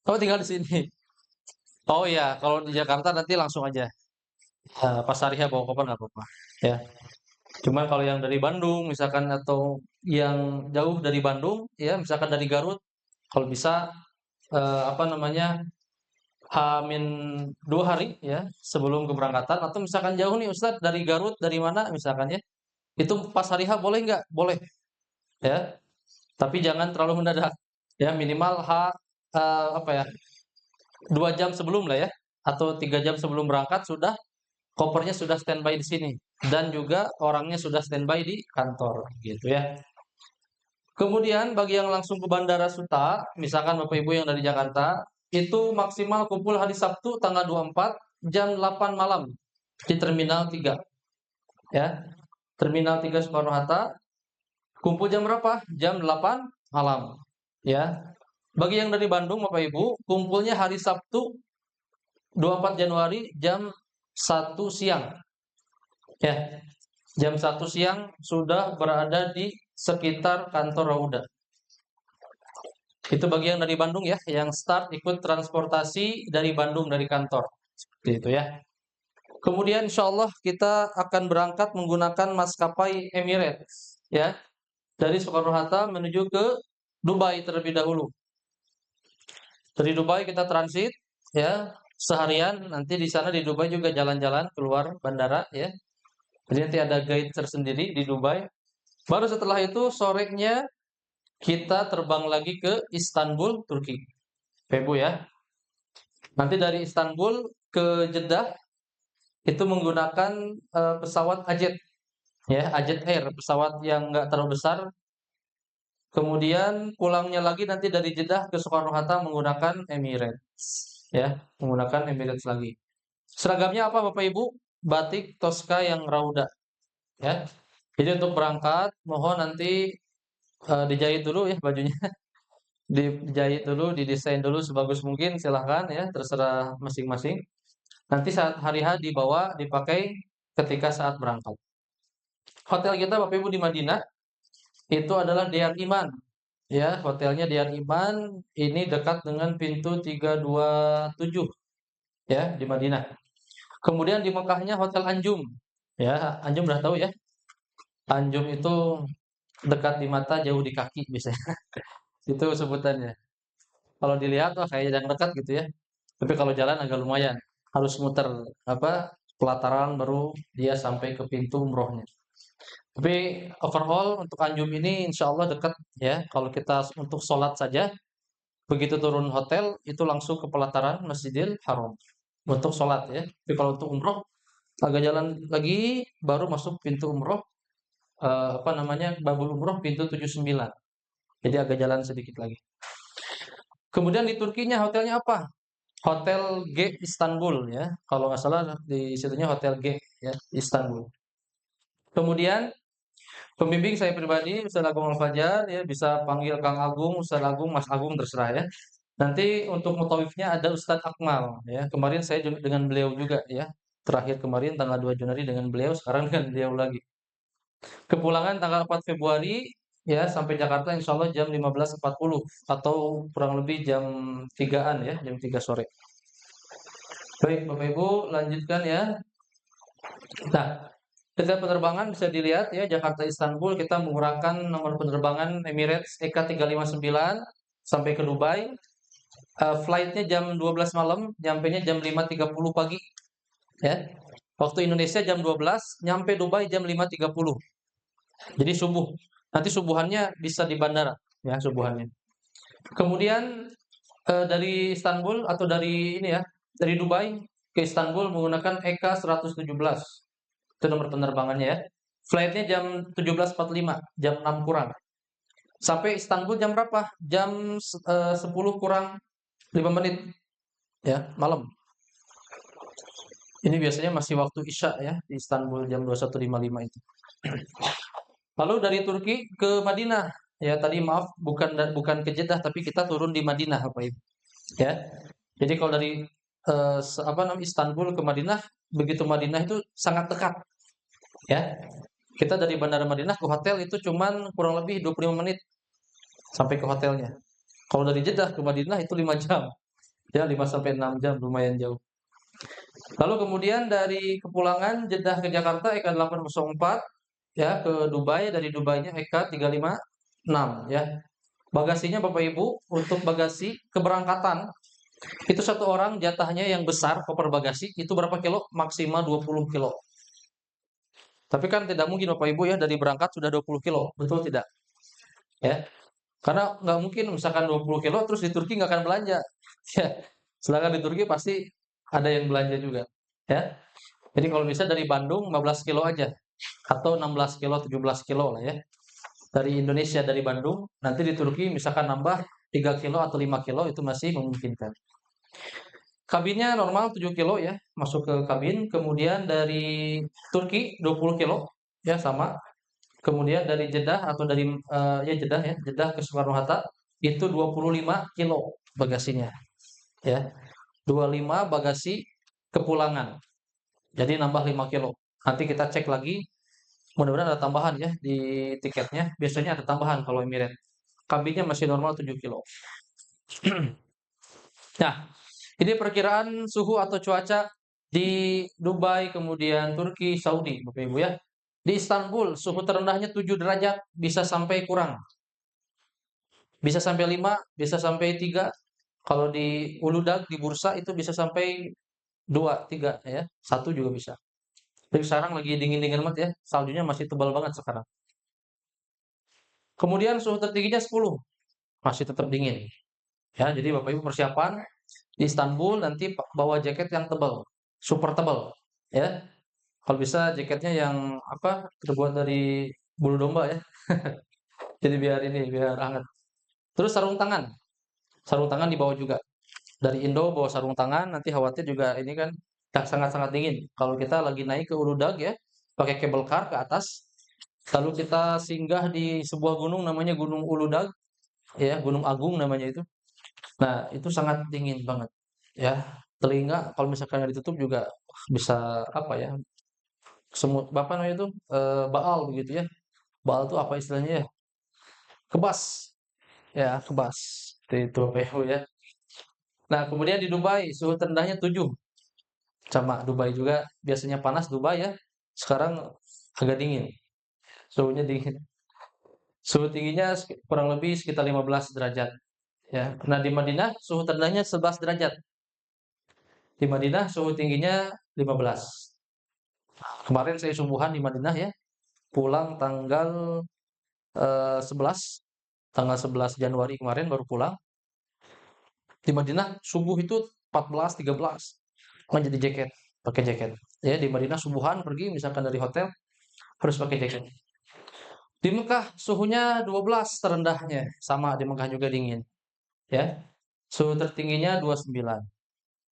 Oh, tinggal di sini. Oh iya, kalau di Jakarta nanti langsung aja. Pas hari H bawa koper nggak apa-apa. Ya. Cuma kalau yang dari Bandung misalkan atau yang jauh dari Bandung, ya misalkan dari Garut, kalau bisa apa namanya H-min 2 hari ya sebelum keberangkatan atau misalkan jauh nih Ustadz dari Garut dari mana misalkan ya itu pas hari H boleh nggak? Boleh ya, tapi jangan terlalu mendadak ya minimal apa ya 2 jam sebelum lah ya atau 3 jam sebelum berangkat sudah kopernya sudah standby di sini dan juga orangnya sudah standby di kantor gitu ya. Kemudian bagi yang langsung ke Bandara Suta, misalkan Bapak Ibu yang dari Jakarta, itu maksimal kumpul hari Sabtu tanggal 24 jam 8 malam di Terminal 3 ya. Terminal 3 Soekarno-Hatta, kumpul jam berapa? Jam 8 malam ya. Bagi yang dari Bandung Bapak Ibu, kumpulnya hari Sabtu 24 Januari jam 1 siang ya. Jam 1 siang sudah berada di sekitar kantor Rauda. Itu bagian dari Bandung ya, yang start ikut transportasi dari Bandung dari kantor. Seperti itu ya. Kemudian insya Allah kita akan berangkat menggunakan maskapai Emirates ya. Dari Soekarno-Hatta menuju ke Dubai terlebih dahulu. Dari Dubai kita transit ya seharian. Nanti di sana di Dubai juga jalan-jalan keluar bandara ya. Jadi nanti ada guide tersendiri di Dubai. Baru setelah itu sorenya kita terbang lagi ke Istanbul, Turki. Ibu ya. Nanti dari Istanbul ke Jeddah itu menggunakan pesawat Ajet ya, Ajet Air, pesawat yang nggak terlalu besar. Kemudian pulangnya lagi nanti dari Jeddah ke Soekarno-Hatta menggunakan Emirates ya, menggunakan Emirates lagi. Seragamnya apa Bapak Ibu? Batik Tosca yang Rauda ya. Jadi untuk berangkat mohon nanti dijahit dulu ya bajunya. Dijahit dulu, didesain dulu sebagus mungkin, silahkan ya, terserah masing-masing. Nanti saat hari H dibawa, dipakai ketika saat berangkat. Hotel kita Bapak Ibu di Madinah itu adalah Diar Iman. Ya, hotelnya Diar Iman ini dekat dengan pintu 327 ya di Madinah. Kemudian di Mekahnya Hotel Anjum. Ya, Anjum udah tahu ya. Anjum itu dekat di mata, jauh di kaki biasanya. Itu sebutannya. Kalau dilihat wah kayak yang dekat gitu ya. Tapi kalau jalan agak lumayan. Harus muter apa pelataran baru dia sampai ke pintu umrohnya. Tapi overall untuk Anjum ini insya Allah dekat ya. Kalau kita untuk sholat saja, begitu turun hotel itu langsung ke pelataran Masjidil Haram untuk sholat ya. Tapi kalau untuk umroh agak jalan lagi baru masuk pintu umroh apa namanya Babul Umroh pintu 79. Jadi agak jalan sedikit lagi. Kemudian di Turkinya hotelnya apa? Hotel G Istanbul ya. Kalau nggak salah di situnya Hotel G ya Istanbul. Kemudian pembimbing saya pribadi Ustaz Agung Al-Fajar ya bisa panggil Kang Agung, Ustaz Agung, Mas Agung terserah ya. Nanti untuk mutawifnya ada Ustadz Akmal ya. Kemarin saya juga dengan beliau juga ya. Terakhir kemarin tanggal 2 Januari dengan beliau, sekarang dengan beliau lagi. Kepulangan tanggal 4 Februari ya sampai Jakarta insya Allah jam 15.40 atau kurang lebih jam 3-an ya, jam 3 sore. Baik Bapak Ibu, lanjutkan ya. Nah, ketika penerbangan bisa dilihat ya Jakarta Istanbul kita menggunakan nomor penerbangan Emirates EK359 sampai ke Dubai. Flightnya jam 12 malam, nyampainya jam 5.30 pagi ya. Waktu Indonesia jam 12, nyampe Dubai jam 5.30. Jadi subuh. Nanti subuhannya bisa di bandara ya subuhannya. Kemudian dari Istanbul atau dari ini ya, dari Dubai ke Istanbul menggunakan EK 117. Itu nomor penerbangannya ya. Flightnya jam 17.45, jam 6 kurang. Sampai Istanbul jam berapa? Jam 10 kurang 5 menit ya, malam. Ini biasanya masih waktu Isya ya di Istanbul jam 21.55 itu. Lalu dari Turki ke Madinah. Ya tadi maaf bukan ke Jeddah tapi kita turun di Madinah Bapak Ibu. Ya. Jadi kalau dari apa namanya Istanbul ke Madinah, begitu Madinah itu sangat dekat. Ya. Kita dari Bandara Madinah ke hotel itu cuman kurang lebih 25 menit sampai ke hotelnya. Kalau dari Jeddah ke Madinah itu 5 jam. Ya, 5 sampai 6 jam lumayan jauh. Lalu kemudian dari kepulangan Jeddah ke Jakarta EK 804 ya ke Dubai, dari Dubainya EK 356 ya. Bagasinya Bapak Ibu untuk bagasi keberangkatan itu satu orang jatahnya yang besar koper bagasi itu berapa kilo? Maksimal 20 kilo. Tapi kan tidak mungkin Bapak Ibu ya dari berangkat sudah 20 kilo, betul tidak? Ya, karena nggak mungkin misalkan 20 kilo terus di Turki nggak akan belanja. Ya, sedangkan di Turki pasti ada yang belanja juga. Ya, jadi kalau bisa dari Bandung 15 kilo aja atau 16 kilo, 17 kilo lah ya. Dari Indonesia dari Bandung, nanti di Turki misalkan nambah 3 kilo atau 5 kilo itu masih memungkinkan. Kabinnya normal 7 kilo ya, masuk ke kabin. Kemudian dari Turki 20 kilo ya sama. Kemudian dari Jeddah atau dari ya Jeddah ya, Jeddah ke Soekarno-Hatta itu 25 kilo bagasinya ya. 25 bagasi kepulangan. Jadi nambah 5 kilo. Nanti kita cek lagi, mudah-mudahan ada tambahan ya di tiketnya. Biasanya ada tambahan kalau Emirates. Kabinnya masih normal 7 kilo. Nah, ini perkiraan suhu atau cuaca di Dubai, kemudian Turki, Saudi, Bapak Ibu ya. Di Istanbul suhu terendahnya 7 derajat, bisa sampai kurang. Bisa sampai 5, bisa sampai 3. Kalau di Uludag di bursa itu bisa sampai 2, 3 ya. 1 juga bisa. Tapi sekarang lagi dingin-dingin banget ya. Saljunya masih tebal banget sekarang. Kemudian suhu tertingginya 10, masih tetap dingin. Ya, jadi Bapak Ibu persiapan di Istanbul nanti bawa jaket yang tebal, super tebal ya. Kalau bisa jaketnya yang apa? Terbuat dari bulu domba ya. Jadi biar hangat. Terus sarung tangan. Sarung tangan dibawa juga. Dari Indo bawa sarung tangan, nanti khawatir juga ini kan sangat-sangat dingin. Kalau kita lagi naik ke Uludag ya, pakai cable car ke atas, lalu kita singgah di sebuah gunung namanya Gunung Uludag, ya, Gunung Agung namanya itu. Nah, itu sangat dingin banget, ya. Telinga kalau misalkan nggak ditutup juga bisa apa ya? Semut, apa namanya itu? Baal begitu ya. Baal itu apa istilahnya ya? Kebas, ya, kebas. Itu PO ya. Nah, kemudian di Dubai suhu terendahnya 7. Sama Dubai juga biasanya panas Dubai ya. Sekarang agak dingin. Suhunya dingin. Suhu tingginya kurang lebih sekitar 15 derajat ya. Nah, di Madinah suhu terendahnya 11 derajat. Di Madinah suhu tingginya 15. Kemarin saya subuhan di Madinah ya. Pulang tanggal 11, tanggal 11 Januari kemarin baru pulang. Di Madinah subuh itu 14, 13. Jadi jaket, pakai jaket. Ya, di Madinah subuhan pergi misalkan dari hotel harus pakai jaket. Di Mekah suhunya 12 terendahnya, sama di Mekah juga dingin, ya. Suhu tertingginya 29.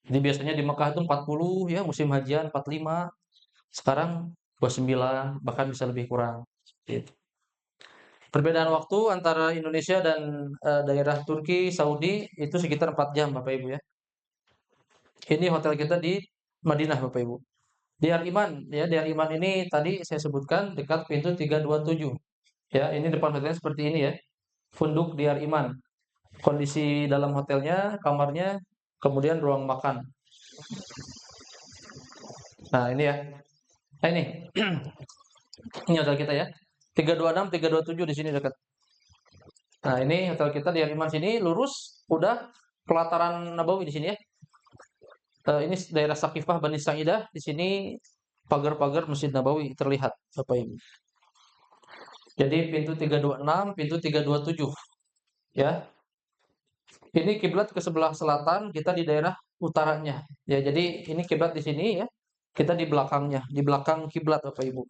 Jadi biasanya di Mekah itu 40 ya, musim hajian 45, sekarang 29 bahkan bisa lebih kurang. Gitu. Perbedaan waktu antara Indonesia dan daerah Turki, Saudi itu sekitar 4 jam Bapak Ibu ya. Ini hotel kita di Madinah Bapak Ibu. Di Al-Iman ya, di Al-Iman ini tadi saya sebutkan dekat pintu 327. Ya, ini depan hotelnya seperti ini ya. Funduk di Al-Iman. Kondisi dalam hotelnya, kamarnya, kemudian ruang makan. Nah, ini ya. Nah, ini. Ini hotel kita ya. 326, 327 di sini dekat. Nah, ini hotel kita di Al-Iman sini lurus udah pelataran Nabawi di sini ya. Ini daerah Sakifah Bani Sa'idah. Di sini pagar-pagar Masjid Nabawi terlihat Bapak Ibu. Jadi pintu 326, pintu 327 ya. Ini kiblat ke sebelah selatan, kita di daerah utaranya. Ya, jadi ini kiblat di sini ya. Kita di belakangnya, di belakang kiblat Bapak Ibu.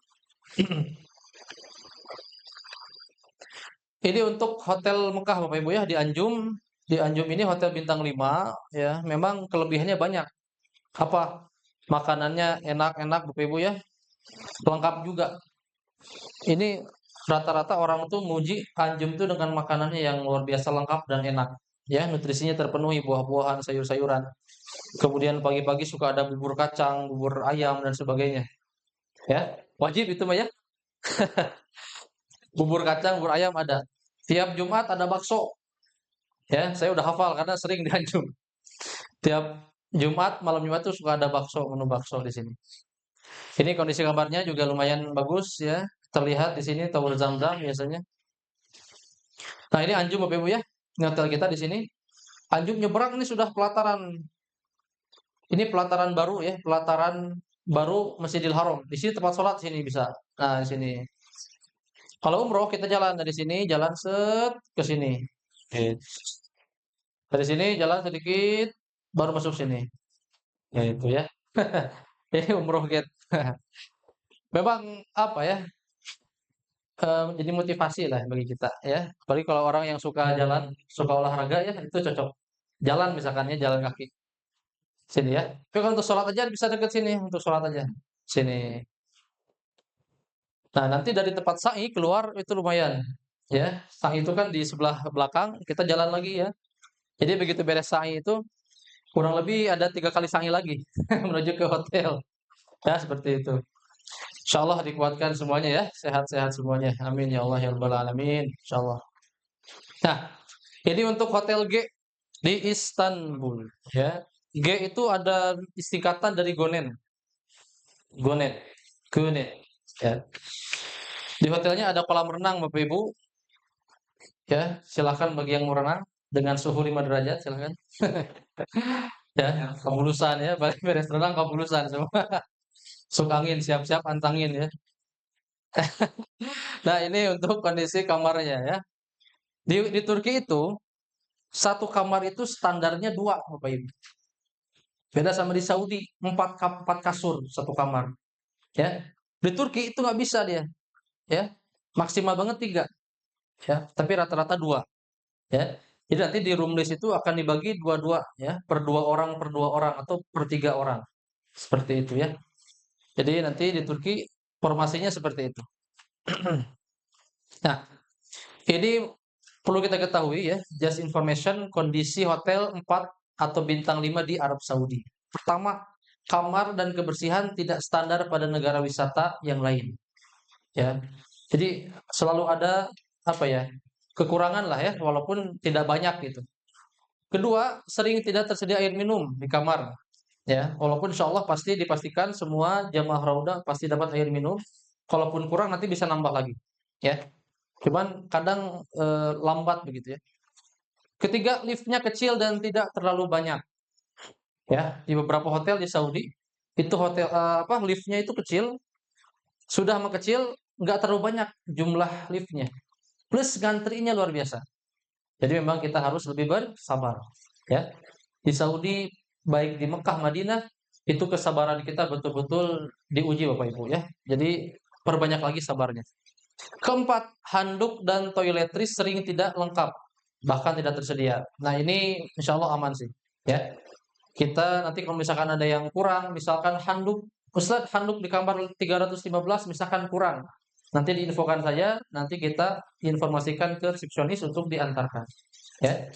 Ini untuk hotel Mekah Bapak Ibu ya, di Anjum. Di Anjum ini hotel bintang 5 ya. Memang kelebihannya banyak. Apa? Makanannya enak-enak Bapak Ibu ya. Lengkap juga. Ini rata-rata orang tuh muji Anjum itu dengan makanannya yang luar biasa lengkap dan enak. Ya, nutrisinya terpenuhi buah-buahan, sayur-sayuran. Kemudian pagi-pagi suka ada bubur kacang, bubur ayam dan sebagainya. Ya, wajib itu mah ya. Bubur kacang, bubur ayam ada. Tiap Jumat ada bakso. Ya, saya udah hafal karena sering dianjum. Tiap Jumat, malam Jumat tuh suka ada bakso, menu bakso di sini. Ini kondisi kamarnya juga lumayan bagus ya. Terlihat di sini tower Zamzam biasanya. Nah, ini Anjum Bapak Ibu ya. Ini hotel kita di sini. Anjum nyebrang ini sudah pelataran. Ini pelataran baru ya, pelataran baru Masjidil Haram. Di sini tempat sholat sini bisa. Nah, di sini. Kalau umroh kita jalan dari sini, jalan set ke sini. Gitu. Dari sini jalan sedikit, baru masuk sini. Gitu ya. Ini umroh gate. Memang apa ya? Jadi motivasi lah bagi kita ya. Apalagi kalau orang yang suka jalan, suka olahraga ya itu cocok. Jalan misalkan ya, jalan kaki. Sini ya. Tapi kalau untuk sholat aja bisa deket sini, untuk sholat aja. Sini. Nah, nanti dari tempat sa'i keluar itu lumayan. Ya, sa'i itu kan di sebelah belakang, kita jalan lagi ya. Jadi begitu beres sa'i itu kurang lebih ada 3 kali sa'i lagi menuju ke hotel. Ya, seperti itu. Insyaallah dikuatkan semuanya ya, sehat-sehat semuanya. Amin ya Allah ya rabbal alamin. Insyaallah. Nah, ini untuk hotel G di Istanbul ya. G itu ada singkatan dari Gonen. Gonen. Gonen. Ya. Di hotelnya ada kolam renang Bapak Ibu. Ya, silakan bagi yang mau renang dengan suhu 5 derajat silakan. Ya, kabulusan ya, balik beres renang kabulusan semua. Masuk angin, siap-siap antangin ya. Nah, ini untuk kondisi kamarnya ya. Di Turki itu satu kamar itu standarnya dua, Bapak Ibu. Beda sama di Saudi, empat kasur satu kamar. Ya, di Turki itu nggak bisa dia. Ya, maksimal banget tiga. Ya, tapi rata-rata dua. Ya, jadi nanti di room list itu akan dibagi dua-dua, ya, per dua orang atau per 3 orang. Seperti itu ya. Jadi nanti di Turki formasinya seperti itu. Nah, ini perlu kita ketahui ya, just information kondisi hotel 4 atau bintang 5 di Arab Saudi. Pertama, kamar dan kebersihan tidak standar pada negara wisata yang lain. Ya, jadi selalu ada apa ya, kekurangan lah ya, walaupun tidak banyak gitu. Kedua, sering tidak tersedia air minum di kamar. Ya, walaupun insya Allah pasti dipastikan semua jamaah raudah pasti dapat air minum. Kalaupun kurang nanti bisa nambah lagi. Ya, cuman kadang lambat begitu ya. Ketiga, liftnya kecil dan tidak terlalu banyak. Ya, di beberapa hotel di Saudi itu hotel liftnya itu kecil, sudah mah kecil, nggak terlalu banyak jumlah liftnya. Plus ngantrinya luar biasa. Jadi memang kita harus lebih bersabar. Ya, di Saudi baik di Mekah, Madinah itu kesabaran kita betul-betul diuji Bapak Ibu ya. Jadi perbanyak lagi sabarnya. Keempat, handuk dan toiletries sering tidak lengkap, bahkan tidak tersedia. Nah, ini insya Allah aman sih. Ya, kita nanti kalau misalkan ada yang kurang, misalkan handuk, Ustaz, handuk di kamar 315 misalkan kurang. Nanti diinfokan saja, nanti kita informasikan ke resepsionis untuk diantarkan. Ya.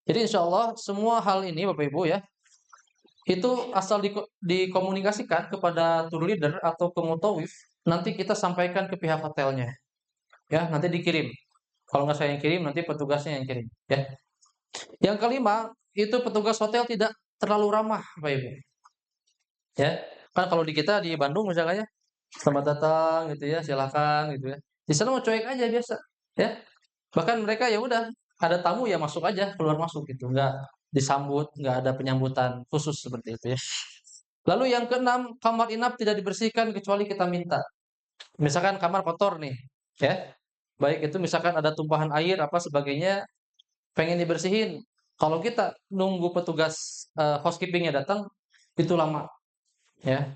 Jadi insya Allah semua hal ini Bapak Ibu ya, itu asal dikomunikasikan kepada tour leader atau ke mutawif, nanti kita sampaikan ke pihak hotelnya. Ya, nanti dikirim. Kalau nggak saya yang kirim, nanti petugasnya yang kirim. Ya. Yang kelima, itu petugas hotel tidak terlalu ramah, Bapak Ibu. Ya, kan kalau di kita di Bandung misalnya, selamat datang gitu ya, silakan gitu ya. Di sana mau cuek aja biasa, ya. Bahkan mereka ya udah ada tamu ya masuk aja, keluar masuk gitu, nggak disambut, nggak ada penyambutan khusus seperti itu ya. Lalu yang keenam, kamar inap tidak dibersihkan kecuali kita minta. Misalkan kamar kotor nih, ya. Baik itu misalkan ada tumpahan air apa sebagainya, pengen dibersihin. Kalau kita nunggu petugas housekeepingnya datang, itu lama, ya.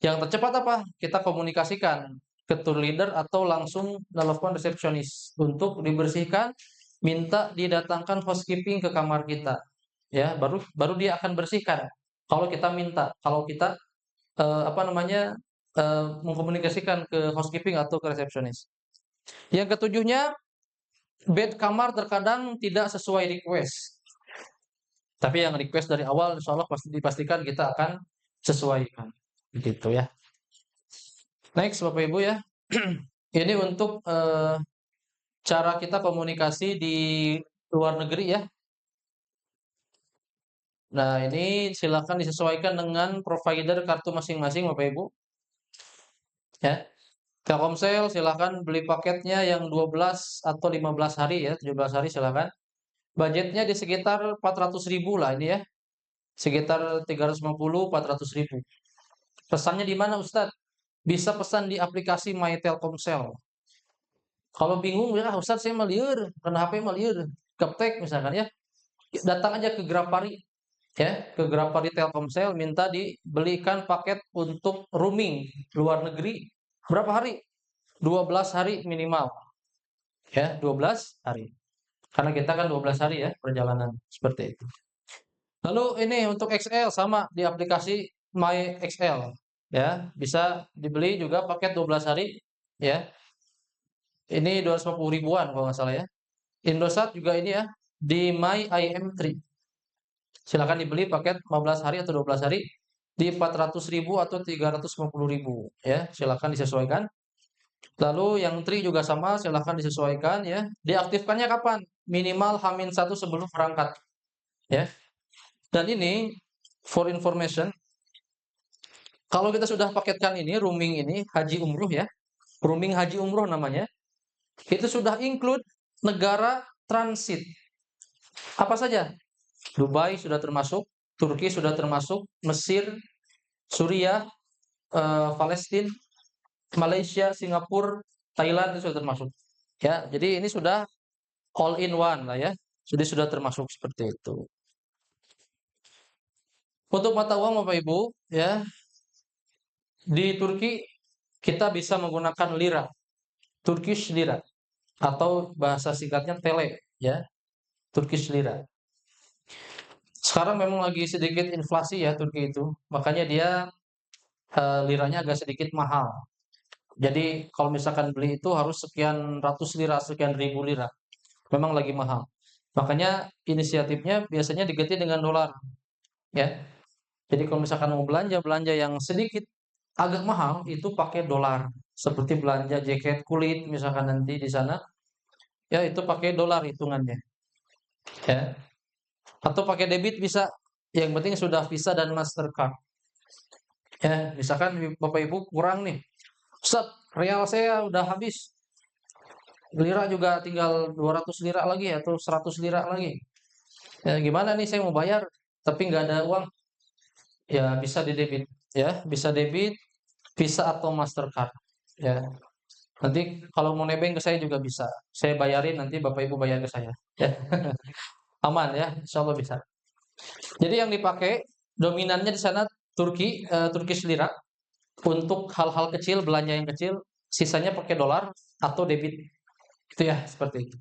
Yang tercepat apa? Kita komunikasikan ke tour leader atau langsung telepon resepsionis untuk dibersihkan, minta didatangkan housekeeping ke kamar kita. Ya, baru baru dia akan bersihkan. Kalau kita minta, kalau kita mengkomunikasikan ke housekeeping atau ke resepsionis. Yang ketujuhnya, bed kamar terkadang tidak sesuai request. Tapi yang request dari awal, insya Allah pasti dipastikan kita akan sesuaikan. Begitu ya. Next, Bapak Ibu ya. Ini untuk cara kita komunikasi di luar negeri ya. Nah, ini silakan disesuaikan dengan provider kartu masing-masing Bapak Ibu, ya. Telkomsel silakan beli paketnya yang 12 atau 15 hari ya, 17 hari silakan. Budgetnya di sekitar 400.000 lah ini ya, sekitar 350, 400.000. Pesannya di mana Ustadz? Bisa pesan di aplikasi My Telkomsel. Kalau bingung, ya Ustadz saya meliur, karena HP meliur, gaptek misalkan ya, datang aja ke Grapari, ya, ke Grapari Telkomsel, minta dibelikan paket untuk roaming luar negeri. Berapa hari? 12 hari minimal, ya, 12 hari. Karena kita kan 12 hari ya perjalanan, seperti itu. Lalu ini untuk XL sama di aplikasi My XL, ya, bisa dibeli juga paket 12 hari, ya. Ini 250 ribuan kalau nggak salah ya. Indosat juga ini ya, di My IM3. Silakan dibeli paket 15 hari atau 12 hari di 400.000 atau 350.000 ya. Silakan disesuaikan. Lalu yang tri juga sama, silakan disesuaikan ya. Diaktifkannya kapan? Minimal H-1 sebelum berangkat ya. Dan ini for information, kalau kita sudah paketkan ini roaming ini haji umroh ya. Roaming haji umroh namanya. Itu sudah include negara transit. Apa saja? Dubai sudah termasuk, Turki sudah termasuk, Mesir, Suriah, Palestina, Malaysia, Singapura, Thailand itu sudah termasuk. Ya, jadi ini sudah all in one lah ya. Sudah termasuk seperti itu. Untuk mata uang Bapak Ibu, ya, di Turki kita bisa menggunakan lira, Turkish lira atau bahasa singkatnya tele, ya, Turkish lira. Sekarang memang lagi sedikit inflasi ya Turki itu, makanya dia liranya agak sedikit mahal. Jadi kalau misalkan beli itu harus sekian ratus lira, sekian ribu lira. Memang lagi mahal. Makanya inisiatifnya biasanya diganti dengan dolar, ya. Jadi kalau misalkan mau belanja belanja yang sedikit agak mahal itu pakai dolar. Seperti belanja jaket kulit misalkan nanti di sana, ya itu pakai dolar hitungannya, ya. Atau pakai debit bisa. Yang penting sudah Visa dan Mastercard. Ya, misalkan Bapak Ibu kurang nih. Ustaz, real saya udah habis. Lira juga tinggal 200 lira lagi atau 100 lira lagi. Ya, gimana nih saya mau bayar tapi nggak ada uang? Ya bisa di debit, ya bisa debit, Visa atau Mastercard. Ya nanti kalau mau nebeng ke saya juga bisa. Saya bayarin nanti Bapak Ibu bayar ke saya. Ya aman ya, Insya Allah bisa. Jadi yang dipakai dominannya di sana Turki, Turkish lira untuk hal-hal kecil, belanja yang kecil, sisanya pakai dolar atau debit. Itu ya seperti itu.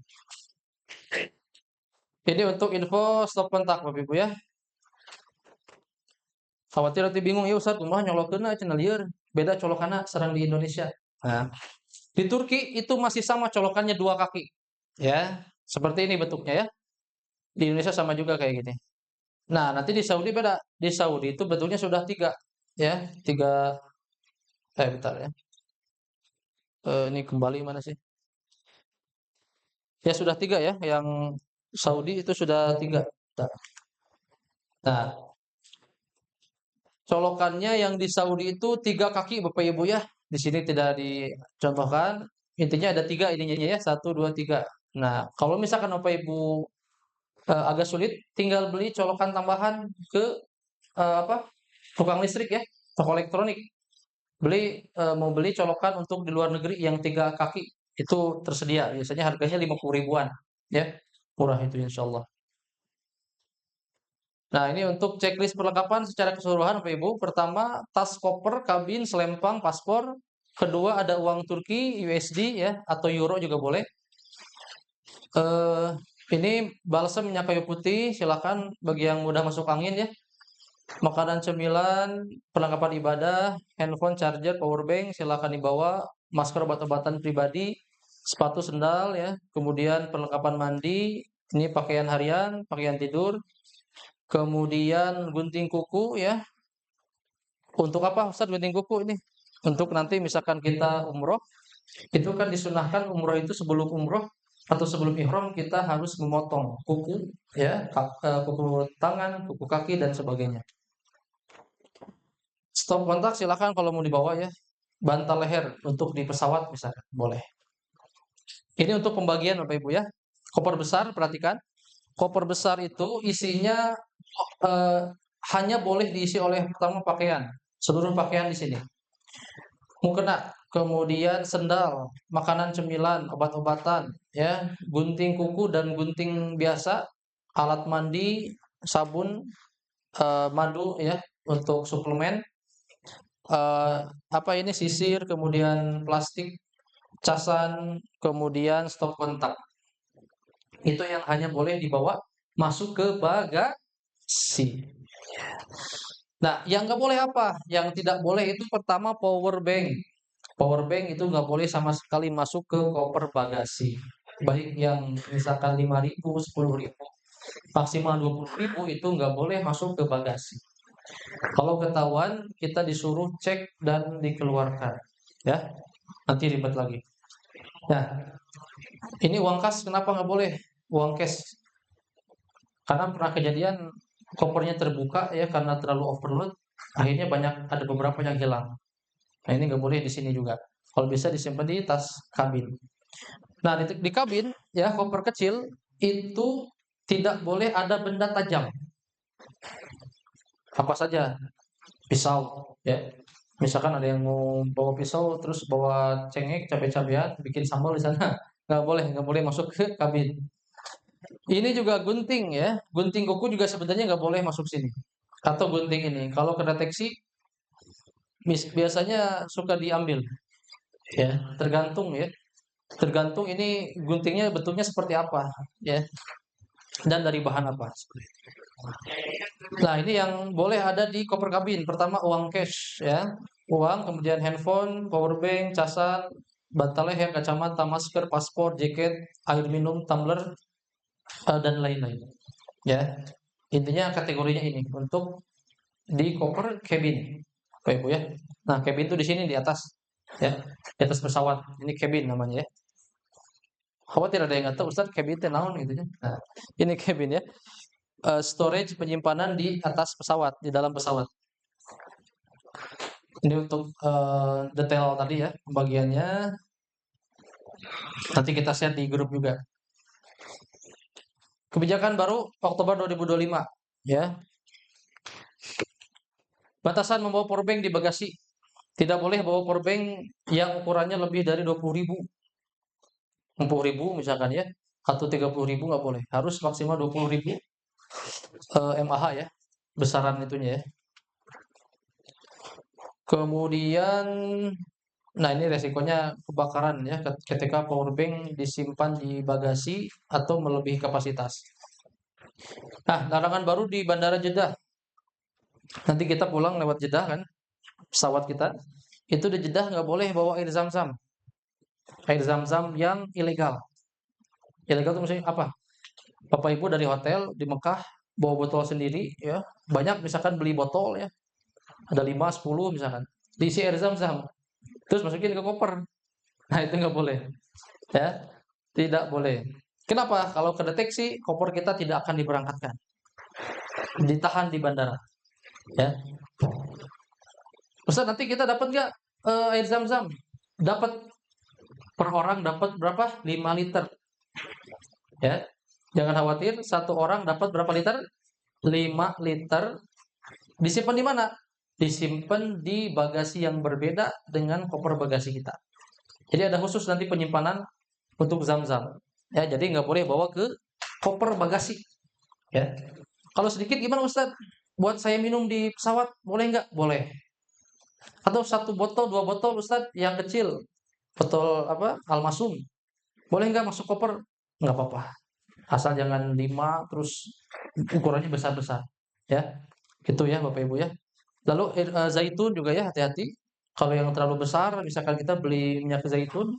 Ini untuk info stop kontak Bapak Ibu ya. Khawatir nanti bingung ya Ustaz, kumaha nyolokeunna cenah lieur. Beda colokanna sareng di Indonesia. Nah, di Turki itu masih sama colokannya dua kaki. Ya, seperti ini bentuknya ya. Di Indonesia sama juga kayak gini. Nah, nanti di Saudi beda. Di Saudi itu bentuknya sudah tiga. Ya, tiga. Bentar ya. Ini kembali mana sih? Ya sudah tiga ya. Yang Saudi itu sudah tiga. Nah, colokannya yang di Saudi itu tiga kaki Bapak Ibu ya. Di sini tidak dicontohkan. Intinya ada tiga ininya ya. Satu, dua, tiga. Nah, kalau misalkan Bapak Ibu agak sulit, tinggal beli colokan tambahan ke apa? Tukang listrik ya, toko elektronik. Mau beli colokan untuk di luar negeri yang tiga kaki itu tersedia. Biasanya harganya 50 ribuan ya. Murah itu insya Allah. Nah, ini untuk checklist perlengkapan secara keseluruhan Bapak Ibu. Pertama, tas koper, kabin, selempang, paspor. Kedua, ada uang Turki, USD ya, atau euro juga boleh. Eh, ini balsam minyak kayu putih, silakan bagi yang mudah masuk angin ya. Makanan cemilan, perlengkapan ibadah, handphone, charger, power bank, silakan dibawa. Masker, obat-obatan pribadi, sepatu, sendal ya. Kemudian perlengkapan mandi, ini pakaian harian, pakaian tidur. Kemudian gunting kuku ya. Untuk apa Ustaz gunting kuku ini? Untuk nanti misalkan kita umroh, itu kan disunahkan umroh itu sebelum umroh atau sebelum ihram kita harus memotong kuku, ya, kuku tangan, kuku kaki dan sebagainya. Stop kontak silakan kalau mau dibawa ya. Bantal leher untuk di pesawat misalnya, boleh. Ini untuk pembagian Bapak Ibu ya. Koper besar, perhatikan. Koper besar itu isinya eh, hanya boleh diisi oleh pertama pakaian, seluruh pakaian di sini. Mukena, kemudian sendal, makanan cemilan, obat-obatan, ya, gunting kuku dan gunting biasa, alat mandi, sabun, madu ya untuk suplemen, apa ini sisir, kemudian plastik, casan, kemudian stop kontak. Itu yang hanya boleh dibawa masuk ke bagasi. Nah, yang nggak boleh apa? Yang tidak boleh itu pertama power bank. Power bank itu nggak boleh sama sekali masuk ke koper bagasi. Baik yang misalkan 5.000, 10.000, maksimal 20.000 itu nggak boleh masuk ke bagasi. Kalau ketahuan kita disuruh cek dan dikeluarkan. Ya, nanti ribet lagi. Nah, ini uang kas kenapa nggak boleh? Uang cash. Karena pernah kejadian kopernya terbuka ya karena terlalu overload, akhirnya ada beberapa yang hilang. Nah, ini nggak boleh di sini juga. Kalau bisa disimpan di tas kabin. Nah, di kabin ya koper kecil itu tidak boleh ada benda tajam. Apa saja? Pisau ya. Misalkan ada yang mau bawa pisau terus bawa cengek cabai-cabean bikin sambal di sana. Nggak boleh masuk ke kabin. Ini juga gunting ya. Gunting kuku juga sebenarnya nggak boleh masuk sini. Atau gunting ini. Kalau kedeteksi biasanya suka diambil ya, tergantung ya. Tergantung ini guntingnya bentuknya seperti apa ya dan dari bahan apa. Nah, ini yang boleh ada di koper kabin. Pertama uang cash ya. Uang, kemudian handphone, power bank, casan, bantal leher, kacamata, masker, paspor, jaket, air minum, tumbler dan lain-lain. Ya. Intinya kategorinya ini untuk di koper cabin. Bapak Ibu ya. Nah, cabin itu di sini di atas ya. Di atas pesawat. Ini cabin namanya ya. Khawatir ada yang nggak tahu Ustaz cabin itu naon gitu ya. Nah, ini cabin ya. Storage penyimpanan di atas pesawat, di dalam pesawat. Ini untuk detail tadi ya pembagiannya. Nanti kita share di grup juga. Kebijakan baru Oktober 2025 ya. Batasan membawa powerbank di bagasi. Tidak boleh bawa powerbank yang ukurannya lebih dari 20.000. 40.000 misalkan ya. Atau 30.000 nggak boleh. Harus maksimal 20.000 mAh ya. Besaran itunya ya. Kemudian nah ini resikonya kebakaran ya ketika powerbank disimpan di bagasi atau melebihi kapasitas. Nah, larangan baru di Bandara Jeddah. Nanti kita pulang lewat Jeddah kan, pesawat kita. Itu di Jeddah nggak boleh bawa air zam-zam. Air zam-zam yang ilegal. Ilegal itu maksudnya apa? Bapak Ibu dari hotel di Mekah bawa botol sendiri ya. Banyak misalkan beli botol ya. Ada 5, 10 misalkan. Diisi air zam-zam. Terus masukin ke koper. Nah, itu nggak boleh. Ya, tidak boleh. Kenapa? Kalau kedeteksi, koper kita tidak akan diberangkatkan. Ditahan di bandara. Ya. Ustaz, nanti kita dapat nggak air zam-zam? Dapat. Per orang dapat berapa? 5 liter. Ya. Jangan khawatir, satu orang dapat berapa liter? 5 liter. Disimpan di mana? Disimpan di bagasi yang berbeda dengan koper bagasi kita. Jadi ada khusus nanti penyimpanan untuk zam-zam. Ya, jadi nggak boleh bawa ke koper bagasi. Ya. Kalau sedikit gimana Ustaz? Buat saya minum di pesawat boleh nggak? Boleh. Atau 1 botol, 2 botol Ustaz yang kecil. Botol apa? Almasum. Boleh nggak masuk koper? Nggak apa-apa. Asal jangan 5 terus ukurannya besar-besar. Ya. Gitu ya Bapak Ibu ya. Lalu zaitun juga ya hati-hati. Kalau yang terlalu besar, misalkan kita beli minyak zaitun,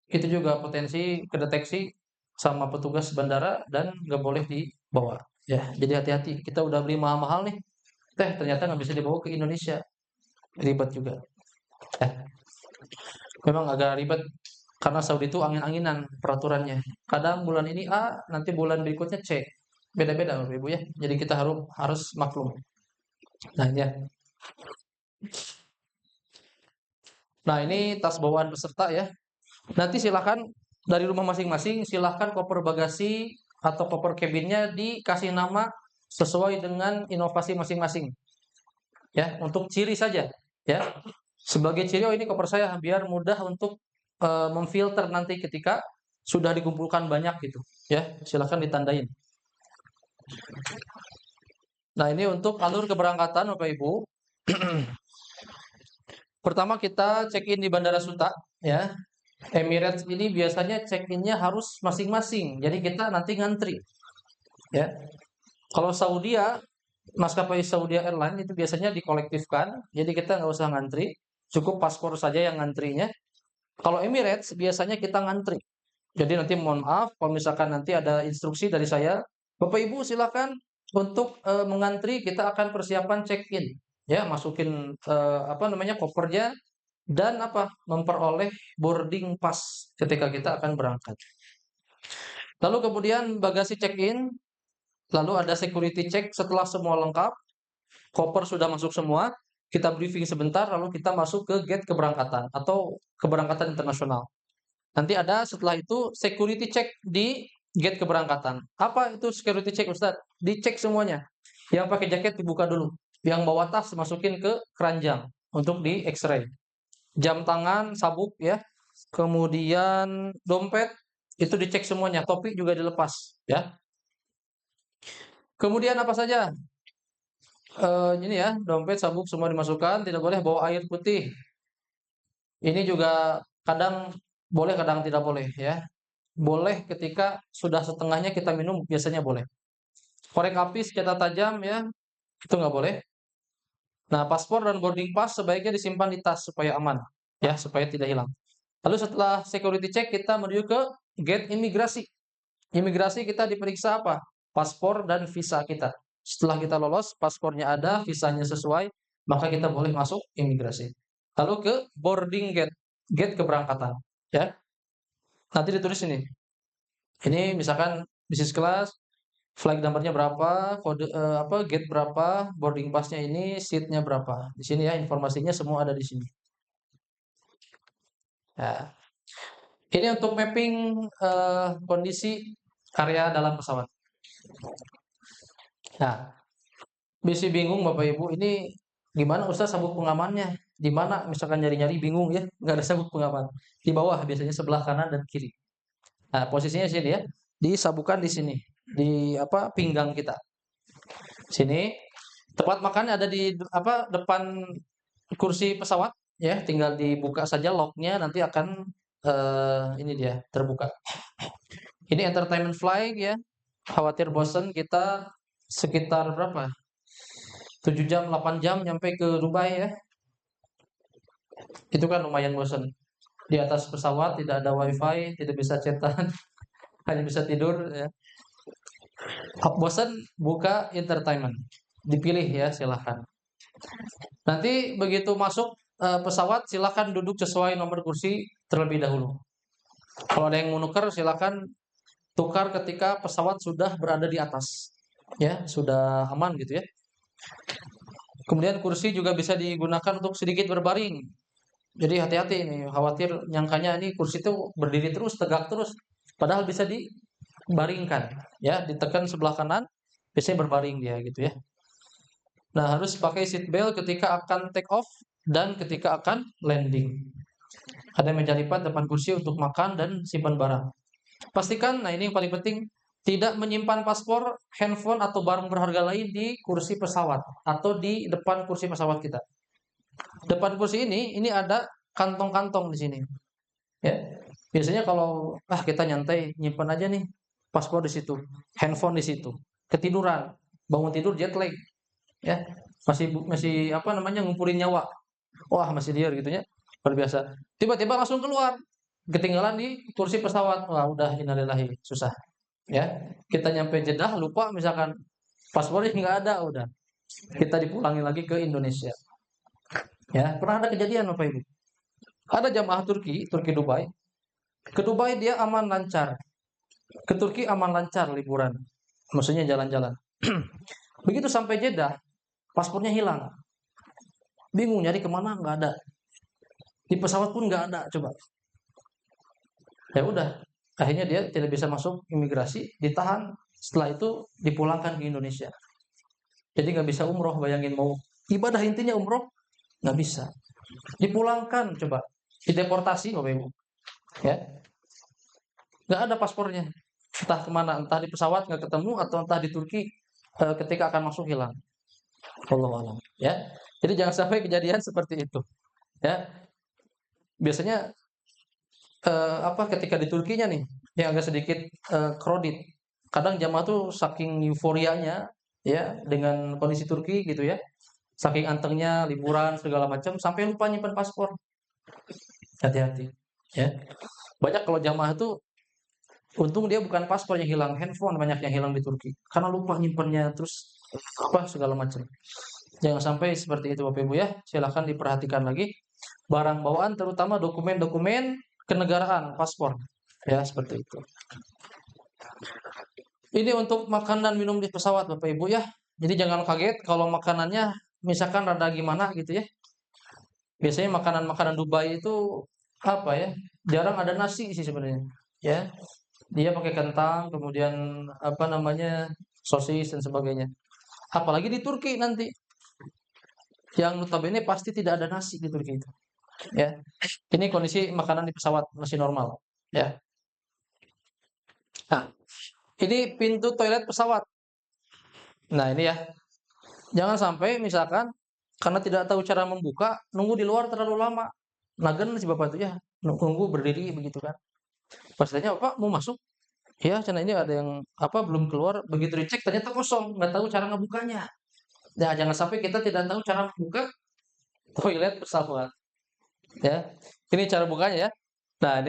itu juga potensi kedeteksi sama petugas bandara dan nggak boleh dibawa. Ya, jadi hati-hati. Kita udah beli mahal-mahal nih. Ternyata nggak bisa dibawa ke Indonesia. Ribet juga. Ya, memang agak ribet Karena Saudi itu angin-anginan peraturannya. Kadang bulan ini A, nanti bulan berikutnya C. Beda-beda Bapak Ibu ya. Jadi kita harus maklum. Nah, ya. Nah, ini tas bawaan peserta ya. Nanti silakan dari rumah masing-masing silakan koper bagasi atau koper cabinnya dikasih nama sesuai dengan inovasi masing-masing. Ya, untuk ciri saja ya. Sebagai ciri, oh ini koper saya, biar mudah untuk memfilter nanti ketika sudah dikumpulkan banyak gitu ya. Silakan ditandain. Nah, ini untuk alur keberangkatan Bapak Ibu. Pertama kita check-in di Bandara Suta ya. Emirates ini biasanya check-innya harus masing-masing. Jadi kita nanti ngantri ya. Kalau Saudia, maskapai Saudia Airlines itu biasanya dikolektifkan. Jadi kita nggak usah ngantri, cukup paspor saja yang ngantrinya. Kalau Emirates biasanya kita ngantri. Jadi nanti mohon maaf kalau misalkan nanti ada instruksi dari saya, Bapak Ibu silakan untuk mengantri, kita akan persiapan check-in. Ya, masukin apa namanya kopernya dan apa memperoleh boarding pass ketika kita akan berangkat. Lalu kemudian bagasi check-in, lalu ada security check setelah semua lengkap, koper sudah masuk semua, kita briefing sebentar lalu kita masuk ke gate keberangkatan atau keberangkatan internasional. Nanti ada setelah itu security check di gate keberangkatan. Apa itu security check Ustadz? Dicek semuanya. Yang pakai jaket dibuka dulu. Yang bawa tas masukin ke keranjang untuk di X-ray. Jam tangan, sabuk ya. Kemudian dompet itu dicek semuanya. Topi juga dilepas ya. Kemudian apa saja? Ini ya, dompet, sabuk semua dimasukkan. Tidak boleh bawa air putih. Ini juga kadang boleh, kadang tidak boleh ya. Boleh ketika sudah setengahnya kita minum, biasanya boleh. Korek api senjata tajam ya, itu nggak boleh. Nah, paspor dan boarding pass sebaiknya disimpan di tas supaya aman, ya, supaya tidak hilang. Lalu setelah security check, kita menuju ke gate imigrasi. Imigrasi kita diperiksa apa? Paspor dan visa kita. Setelah kita lolos, paspornya ada, visanya sesuai, maka kita boleh masuk imigrasi. Lalu ke boarding gate, gate keberangkatan, ya. Nanti ditulis ini. Ini misalkan bisnis kelas, flight number-nya berapa, kode apa gate berapa, boarding pass-nya ini, seat-nya berapa. Di sini ya informasinya semua ada di sini. Nah, ini untuk mapping kondisi area dalam pesawat. Nah, bisa bingung Bapak Ibu, ini gimana Ustaz sabuk pengamannya? Di mana misalkan nyari-nyari bingung ya, nggak ada sabuk pengaman. Di bawah biasanya sebelah kanan dan kiri. Nah, posisinya sini ya. Disabukan di sini, di apa pinggang kita. Sini. Tempat makan ada di apa depan kursi pesawat ya, tinggal dibuka saja locknya nanti akan ini dia terbuka. Ini entertainment flight ya. Khawatir bosen kita sekitar berapa? 7 jam, 8 jam nyampe ke Dubai ya. Itu kan lumayan bosen. Di atas pesawat tidak ada wifi, tidak bisa chatan, hanya bisa tidur ya. Bosen buka entertainment. Dipilih ya, silahkan. Nanti begitu masuk pesawat silakan duduk sesuai nomor kursi terlebih dahulu. Kalau ada yang mau nuker silakan tukar ketika pesawat sudah berada di atas. Ya, sudah aman gitu ya. Kemudian kursi juga bisa digunakan untuk sedikit berbaring. Jadi hati-hati ini, khawatir nyangkanya ini kursi itu berdiri terus, tegak terus. Padahal bisa dibaringkan, ya, ditekan sebelah kanan, biasanya berbaring dia gitu ya. Nah, harus pakai seat belt ketika akan take off dan ketika akan landing. Ada meja lipat depan kursi untuk makan dan simpan barang. Pastikan, nah ini yang paling penting, tidak menyimpan paspor, handphone, atau barang berharga lain di kursi pesawat atau di depan kursi pesawat kita. Depan kursi ini ada kantong-kantong di sini. Ya, biasanya kalau kita nyantai nyimpan aja nih paspor di situ, handphone di situ, ketiduran, bangun tidur jet lag, ya masih masih apa namanya ngumpulin nyawa, wah masih liar gitu ya, luar biasa. Tiba-tiba langsung keluar, ketinggalan di kursi pesawat, wah udah innalillahi susah. Ya, kita nyampe Jeddah lupa misalkan paspornya nggak ada, udah kita dipulangin lagi ke Indonesia. Ya, pernah ada kejadian Bapak Ibu. Ada jamaah Turki Dubai. Ke Dubai dia aman lancar, ke Turki aman lancar liburan, maksudnya jalan-jalan. Begitu sampai Jeddah, paspornya hilang. Bingung nyari kemana, nggak ada. Di pesawat pun nggak ada, coba. Ya udah, akhirnya dia tidak bisa masuk imigrasi, ditahan. Setelah itu dipulangkan ke Indonesia. Jadi nggak bisa umroh, bayangin mau ibadah intinya umroh, nggak bisa. Dipulangkan, coba. Dideportasi, Bapak Ibu. Ya, nggak ada paspornya. Entah kemana, entah di pesawat nggak ketemu, atau entah di Turki ketika akan masuk hilang. Wallahu a'lam. Ya, jadi jangan sampai kejadian seperti itu. Ya, biasanya ketika di Turkinya nih yang agak sedikit kredit. Kadang jamaah tuh saking euforianya ya dengan kondisi Turki gitu ya. Saking antengnya liburan segala macam sampai lupa nyimpen paspor. Hati-hati ya. Banyak kalau jamaah tuh untung dia bukan paspor yang hilang, handphone banyak yang hilang di Turki. Karena lupa nyimpennya terus segala macam. Jangan sampai seperti itu Bapak Ibu ya. Silahkan diperhatikan lagi barang bawaan terutama dokumen-dokumen kenegaraan, paspor. Ya, seperti itu. Ini untuk makan dan minum di pesawat Bapak Ibu ya. Jadi jangan kaget kalau makanannya misalkan rada gimana gitu ya. Biasanya makanan-makanan Dubai itu apa ya? Jarang ada nasi sih sebenarnya. Ya. Dia pakai kentang, kemudian apa namanya? Sosis dan sebagainya. Apalagi di Turki nanti. Yang notabene pasti tidak ada nasi di Turki itu. Ya. Ini kondisi makanan di pesawat masih normal. Ya. Nah, ini pintu toilet pesawat. Nah, ini ya. Jangan sampai misalkan karena tidak tahu cara membuka, nunggu di luar terlalu lama. Nagen si bapak itu ya, nunggu berdiri begitu kan. Pas tanya, "Pak, mau masuk?" "Ya, cenah ini ada yang belum keluar." Begitu dicek ternyata kosong, nggak tahu cara ngebukanya. Nah, jangan sampai kita tidak tahu cara membuka toilet pesawat, ya. Ini cara bukanya ya. Nah,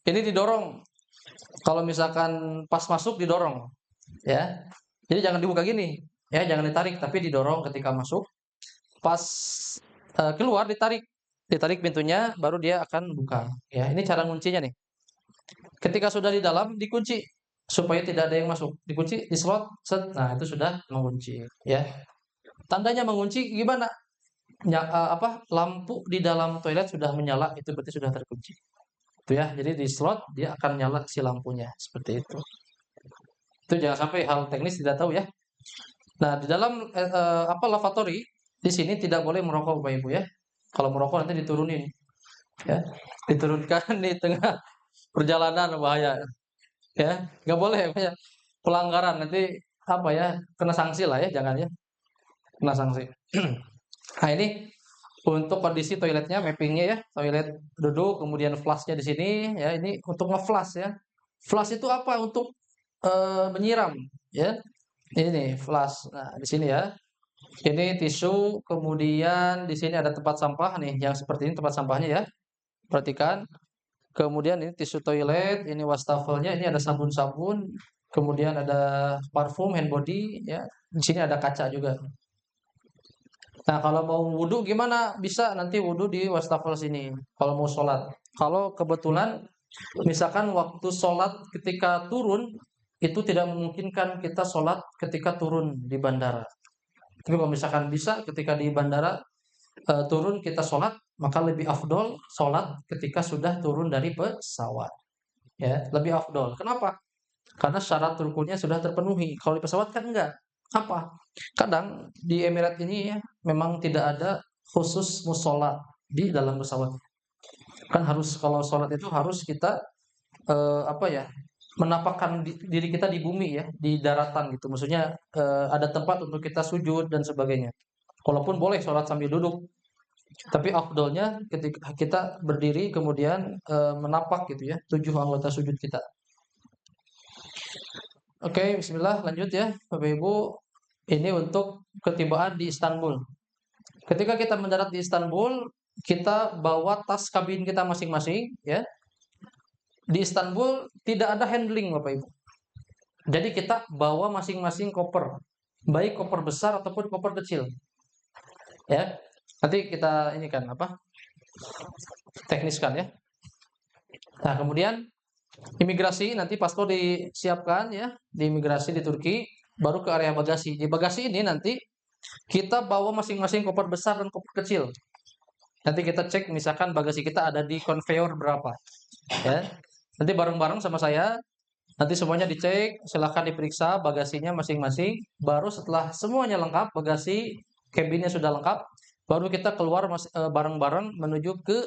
ini didorong. Kalau misalkan pas masuk didorong, ya. Jadi jangan dibuka gini, ya, jangan ditarik tapi didorong ketika masuk. Pas keluar ditarik pintunya baru dia akan buka. Ya, ini cara nguncinya nih. Ketika sudah di dalam dikunci supaya tidak ada yang masuk. Dikunci, dislot, set. Nah, itu sudah mengunci, ya. Tandanya mengunci gimana? Lampu di dalam toilet sudah menyala, itu berarti sudah terkunci. Itu ya. Jadi di slot dia akan nyala si lampunya, seperti itu. Itu jangan sampai hal teknis tidak tahu ya. Nah, di dalam lavatory di sini tidak boleh merokok Bapak Ibu ya. Kalau merokok nanti diturunin ya. Diturunkan di tengah perjalanan bahaya ya. Nggak boleh ya. Pelanggaran nanti kena sanksi lah ya, jangan ya. Kena sanksi. Nah, ini untuk kondisi toiletnya, mappingnya ya, toilet duduk, kemudian flushnya di sini ya. Ini untuk nge-flush ya. Flush itu apa? Untuk menyiram ya. Ini nih flush. Nah, di sini ya. Ini tisu, kemudian di sini ada tempat sampah nih, yang seperti ini tempat sampahnya ya. Perhatikan. Kemudian ini tisu toilet, ini wastafelnya, ini ada sabun-sabun, kemudian ada parfum, hand body ya. Di sini ada kaca juga. Nah, kalau mau wudhu gimana? Bisa nanti wudhu di wastafel sini. Kalau mau sholat. Kalau kebetulan misalkan waktu sholat ketika turun itu tidak memungkinkan kita sholat ketika turun di bandara. Tapi kalau misalkan bisa ketika di bandara turun kita sholat, maka lebih afdol sholat ketika sudah turun dari pesawat. Ya, lebih afdol. Kenapa? Karena syarat rukunnya sudah terpenuhi. Kalau di pesawat kan enggak. Apa? Kadang di Emirates ini ya memang tidak ada khusus musola di dalam pesawat. Kan harus kalau sholat itu harus kita eh, apa ya menapakkan diri kita di bumi ya, di daratan gitu. Maksudnya ada tempat untuk kita sujud dan sebagainya. Walaupun boleh sholat sambil duduk, tapi afdolnya ketika kita berdiri kemudian menapak gitu ya, 7 anggota sujud kita. Oke, bismillah lanjut ya, Bapak Ibu. Ini untuk ketibaan di Istanbul. Ketika kita mendarat di Istanbul, kita bawa tas kabin kita masing-masing ya. Di Istanbul tidak ada handling Bapak Ibu. Jadi kita bawa masing-masing koper, baik koper besar ataupun koper kecil. Ya. Nanti kita ini kan tekniskan ya. Nah, kemudian Imigrasi nanti paspor disiapkan ya, di imigrasi di Turki, baru ke area bagasi. Di bagasi ini nanti kita bawa masing-masing koper besar dan koper kecil. Nanti kita cek misalkan bagasi kita ada di konveyor berapa, ya. Nanti bareng-bareng sama saya, nanti semuanya dicek, silahkan diperiksa bagasinya masing-masing. Baru setelah semuanya lengkap, bagasi, cabinnya sudah lengkap, baru kita keluar bareng-bareng menuju ke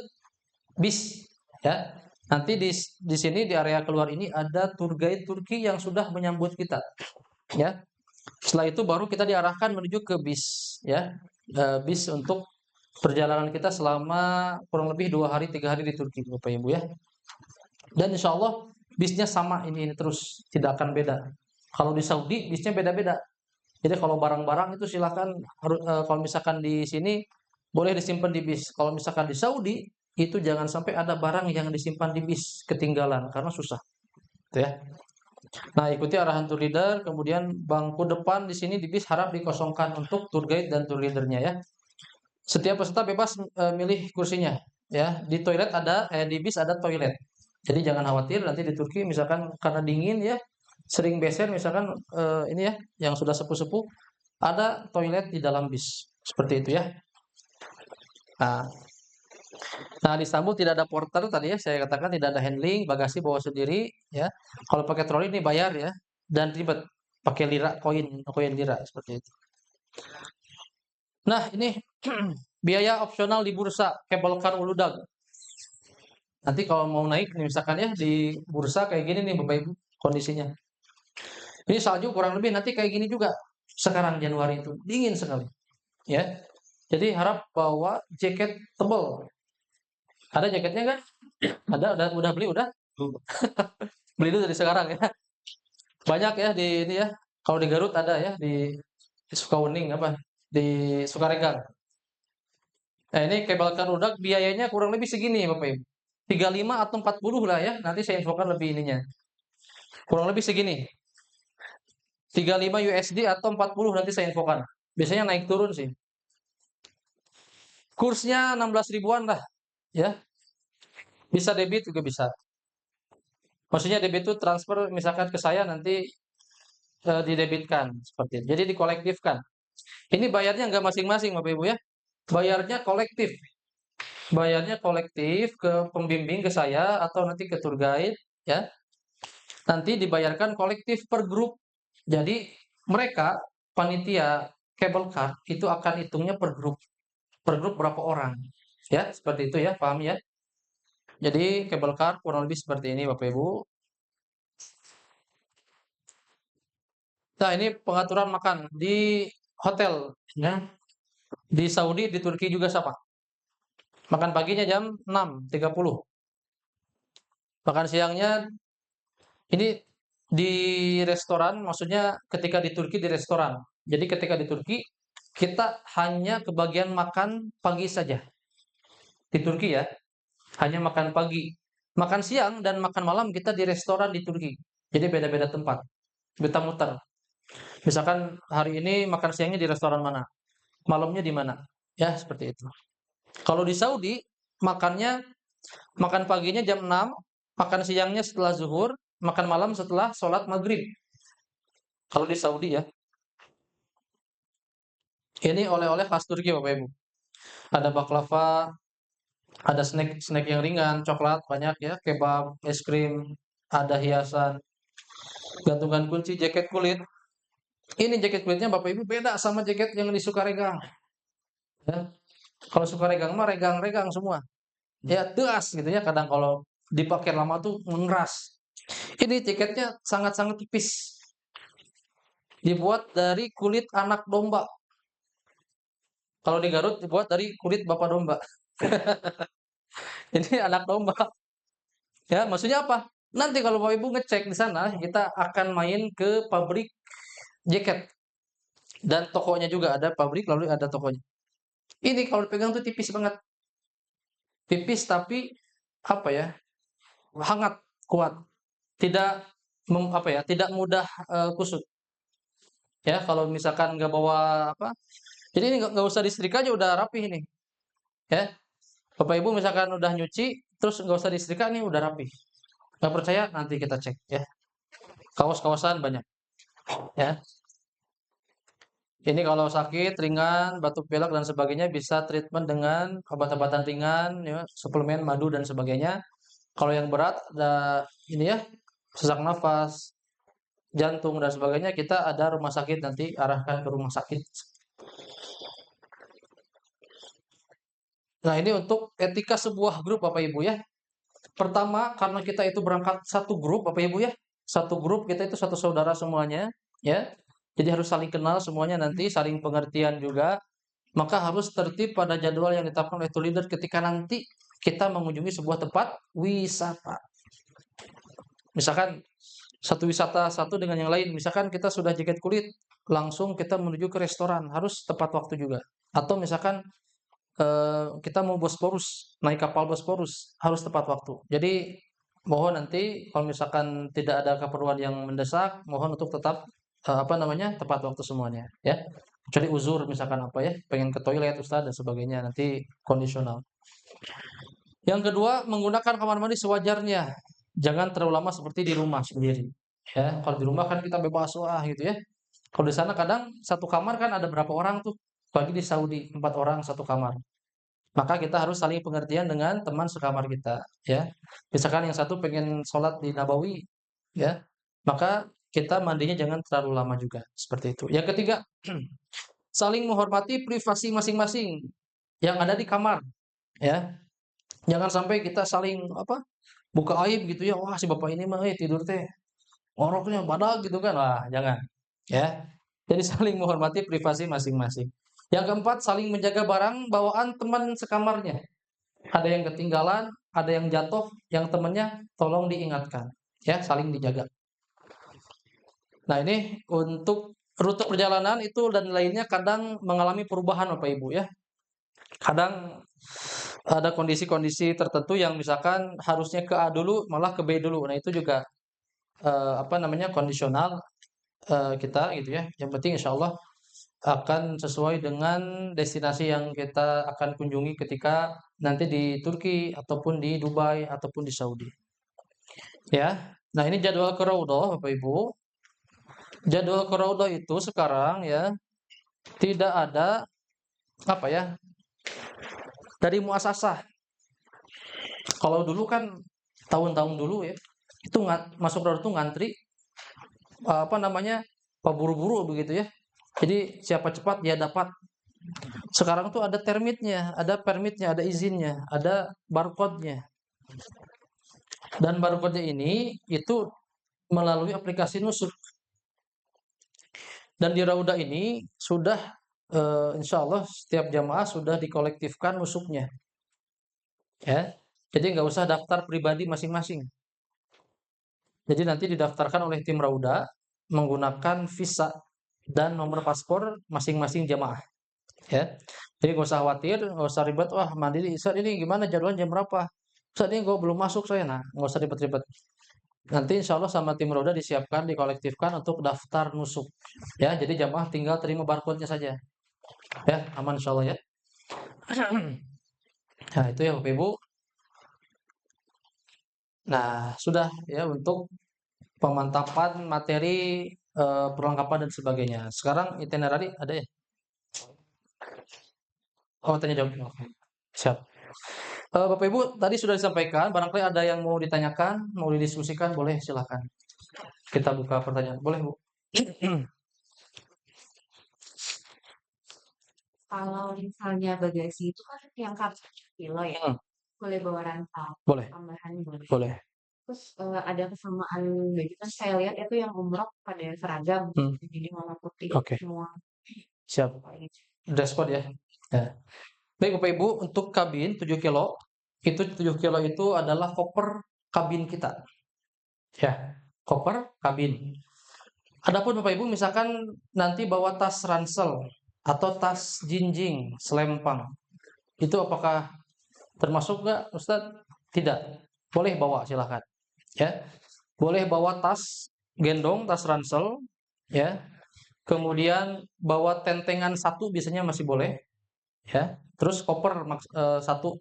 bis, ya. Nanti di sini di area keluar ini ada tour guide Turki yang sudah menyambut kita, ya. Setelah itu baru kita diarahkan menuju ke bis, ya. Bis untuk perjalanan kita selama kurang lebih 2 hari 3 hari di Turki, Bapak Ibu ya. Dan insya Allah bisnya sama ini terus, tidak akan beda. Kalau di Saudi bisnya beda-beda. Jadi kalau barang-barang itu silakan kalau misalkan di sini boleh disimpan di bis. Kalau misalkan di Saudi itu jangan sampai ada barang yang disimpan di bis ketinggalan karena susah. Gitu ya. Nah, ikuti arahan tour leader, kemudian bangku depan di sini di bis harap dikosongkan untuk tour guide dan tour leadernya ya. Setiap peserta bebas milih kursinya ya. Di toilet ada di bis ada toilet. Jadi jangan khawatir nanti di Turki misalkan karena dingin ya, sering beser misalkan ini ya yang sudah sepuh-sepuh ada toilet di dalam bis. Seperti itu ya. Nah, nah di Istanbul tidak ada porter tadi ya, saya katakan tidak ada handling, bagasi bawa sendiri ya. Kalau pakai troli ini bayar ya dan ribet pakai lira koin, koin lira seperti itu. Nah, ini biaya opsional di bursa Cable Car Uludag. Nanti kalau mau naik nih misalkan ya di bursa kayak gini nih Bapak Ibu kondisinya. Ini salju kurang lebih nanti kayak gini juga. Sekarang Januari itu dingin sekali, ya. Jadi harap bawa jaket tebal. Ada jaketnya kan? Ada, udah beli udah. Beli dulu dari sekarang ya. Banyak ya di ini ya. Kalau di Garut ada ya di Sukawuning apa? Di Sukaregang. Nah, ini kabel karudak biayanya kurang lebih segini Bapak Ibu. 35 atau 40 lah ya. Nanti saya infokan lebih ininya. Kurang lebih segini. 35 USD atau 40 nanti saya infokan. Biasanya naik turun sih. Kursnya 16 ribuan lah, ya. Bisa debit juga bisa. Maksudnya debit itu transfer misalkan ke saya nanti didebitkan seperti itu. Jadi dikolektifkan. Ini bayarnya nggak masing-masing Bapak Ibu ya. Bayarnya kolektif. Bayarnya kolektif ke pembimbing ke saya atau nanti ke tour guide ya. Nanti dibayarkan kolektif per grup. Jadi mereka panitia cable car itu akan hitungnya per grup. Per grup berapa orang. Ya, seperti itu ya, paham ya? Jadi cable car kurang lebih seperti ini Bapak Ibu. Nah, ini pengaturan makan di hotel ya. Di Saudi, di Turki juga sama. Makan paginya jam 6.30. Makan siangnya ini di restoran, maksudnya ketika di Turki di restoran. Jadi ketika di Turki kita hanya kebagian makan pagi saja. Di Turki ya, hanya makan pagi. Makan siang dan makan malam kita di restoran di Turki. Jadi beda-beda tempat. Kita muter. Misalkan hari ini makan siangnya di restoran mana, malamnya di mana. Ya, seperti itu. Kalau di Saudi, makannya makan paginya jam 6, makan siangnya setelah zuhur, makan malam setelah sholat maghrib. Kalau di Saudi ya. Ini oleh-oleh khas Turki Bapak Ibu. Ada baklava, ada snack-snack yang ringan, coklat banyak ya, kebab, es krim, ada hiasan, gantungan kunci, jaket kulit. Ini jaket kulitnya Bapak Ibu beda sama jaket yang di Sukaregang. Ya. Kalau Sukaregang mah regang-regang semua. Ya teas gitu ya, kadang kalau dipakai lama tuh mengeras. Ini jaketnya sangat-sangat tipis. Dibuat dari kulit anak domba. Kalau di Garut dibuat dari kulit bapak domba. Ini anak domba. Ya, maksudnya apa? Nanti kalau Bapak Ibu ngecek di sana, kita akan main ke pabrik jaket dan tokonya juga ada pabrik lalu ada tokonya. Ini kalau dipegang tuh tipis banget. Tipis tapi apa ya? Hangat, kuat. Tidak apa ya? Tidak mudah kusut. Ya, kalau misalkan nggak bawa apa? Jadi ini nggak usah disetrika aja udah rapi ini. Ya, Bapak Ibu misalkan udah nyuci, terus nggak usah disetrika nih udah rapi. Nggak percaya nanti kita cek ya. Kaos-kaosan banyak ya. Ini kalau sakit ringan, batuk pilek dan sebagainya bisa treatment dengan obat-obatan ringan, ya, suplemen, madu dan sebagainya. Kalau yang berat ada ini ya, sesak nafas, jantung dan sebagainya, kita ada rumah sakit nanti arahkan ke rumah sakit. Nah, ini untuk etika sebuah grup Bapak Ibu ya. Pertama, karena kita itu berangkat satu grup Bapak Ibu ya. Satu grup kita itu satu saudara semuanya ya. Jadi harus saling kenal semuanya nanti, saling pengertian juga. Maka harus tertib pada jadwal yang ditetapkan oleh tour leader ketika nanti kita mengunjungi sebuah tempat wisata. Misalkan satu wisata satu dengan yang lain, misalkan kita sudah jaket kulit, langsung kita menuju ke restoran, harus tepat waktu juga. Atau misalkan kita mau Bosporus, naik kapal Bosporus, harus tepat waktu. Jadi mohon nanti kalau misalkan tidak ada keperluan yang mendesak, mohon untuk tetap tepat waktu semuanya, ya. Kecuali uzur misalkan apa ya, pengen ke toilet Ustaz dan sebagainya, nanti kondisional. Yang kedua, menggunakan kamar mandi sewajarnya. Jangan terlalu lama seperti di rumah sendiri. Ya, kalau di rumah kan kita bebas wah gitu ya. Kalau di sana kadang satu kamar kan ada berapa orang tuh? Bagi di Saudi 4 orang satu kamar. Maka kita harus saling pengertian dengan teman sekamar kita, ya. Misalkan yang satu pengen sholat di Nabawi, ya, maka kita mandinya jangan terlalu lama juga, seperti itu. Yang ketiga, saling menghormati privasi masing-masing yang ada di kamar, ya. Jangan sampai kita saling buka aib gitu ya, wah si bapak ini mah tidur teh ngoroknya badak gitu kan, wah jangan, ya. Jadi saling menghormati privasi masing-masing. Yang keempat, saling menjaga barang bawaan teman sekamarnya. Ada yang ketinggalan, ada yang jatuh, yang temannya tolong diingatkan, ya, saling dijaga. Nah, ini untuk rute perjalanan itu dan lainnya kadang mengalami perubahan Bapak Ibu ya. Kadang ada kondisi-kondisi tertentu yang misalkan harusnya ke A dulu malah ke B dulu. Nah, itu juga kondisional kita gitu ya. Yang penting insya Allah akan sesuai dengan destinasi yang kita akan kunjungi ketika nanti di Turki ataupun di Dubai ataupun di Saudi. Ya. Nah, ini jadwal ke Raudhah Bapak Ibu. Jadwal ke Raudhah itu sekarang ya tidak ada apa ya dari muasasah. Kalau dulu kan tahun-tahun dulu ya itu masuk Raudhah itu ngantri buru-buru begitu ya. Jadi siapa cepat dia dapat. Sekarang tuh ada termitnya, ada permitnya, ada izinnya, ada barcode-nya. Dan barcode-nya ini itu melalui aplikasi Nusuk. Dan di Rauda ini sudah insya Allah setiap jamaah sudah dikolektifkan nusuknya. Ya. Jadi nggak usah daftar pribadi masing-masing. Jadi nanti didaftarkan oleh tim Rauda menggunakan visa dan nomor paspor masing-masing jamaah. Ya. Jadi nggak usah khawatir, nggak usah ribet. Wah, mandiri Ustaz ini gimana jadwalnya jam berapa? Ustaz ini gue belum masuk saya. Nah, nggak usah ribet-ribet. Nanti insya Allah sama tim Roda disiapkan, dikolektifkan untuk daftar nusuk. Ya, jadi jamaah tinggal terima barcode-nya saja. Ya, aman insya Allah ya. Nah, itu ya Bapak Ibu. Nah, sudah ya untuk pemantapan materi, perlengkapan dan sebagainya. Sekarang itinerary ada ya? Oh, tanya jawab. Oke. Siap. Bapak Ibu tadi sudah disampaikan, barangkali ada yang mau ditanyakan, mau didiskusikan, boleh silakan. Kita buka pertanyaan. Boleh, Bu? Kalau misalnya bagasi itu kan yang 1 kilo ya, Hmm, boleh bawa rantang, boleh, tambahan boleh. boleh. Terus ada kesamaan baju kan saya lihat itu yang umroh pada seragam, Hmm, jadi warna putih oke, semua. siap. Dress code ya. Ya. Baik Bapak Ibu, untuk kabin 7 kilo, itu 7 kilo itu adalah koper kabin kita. Ya, koper kabin. Adapun Bapak Ibu misalkan nanti bawa tas ransel atau tas jinjing, selempang, itu apakah termasuk nggak Ustadz? Tidak. Boleh bawa silahkan. Ya, boleh bawa tas gendong, tas ransel, ya. Kemudian bawa tentengan satu biasanya masih boleh, ya. Terus koper satu.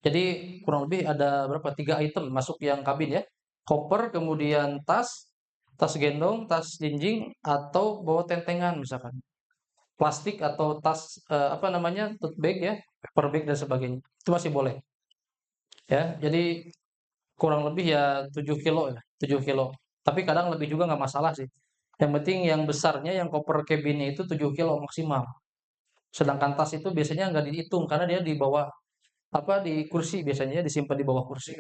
Jadi kurang lebih ada berapa? 3 item masuk yang kabin ya. koper, kemudian tas gendong, tas jinjing, atau bawa tentengan misalkan. Plastik atau tas, apa namanya, tote bag ya, paper bag dan sebagainya. Itu masih boleh, ya. Jadi kurang lebih ya 7 kilo ya, 7 kilo. Tapi kadang lebih juga nggak masalah sih. Yang penting yang besarnya, yang koper cabin-nya itu 7 kilo maksimal. Sedangkan tas itu biasanya nggak dihitung karena dia di bawah, apa, di kursi biasanya, disimpan di bawah kursi.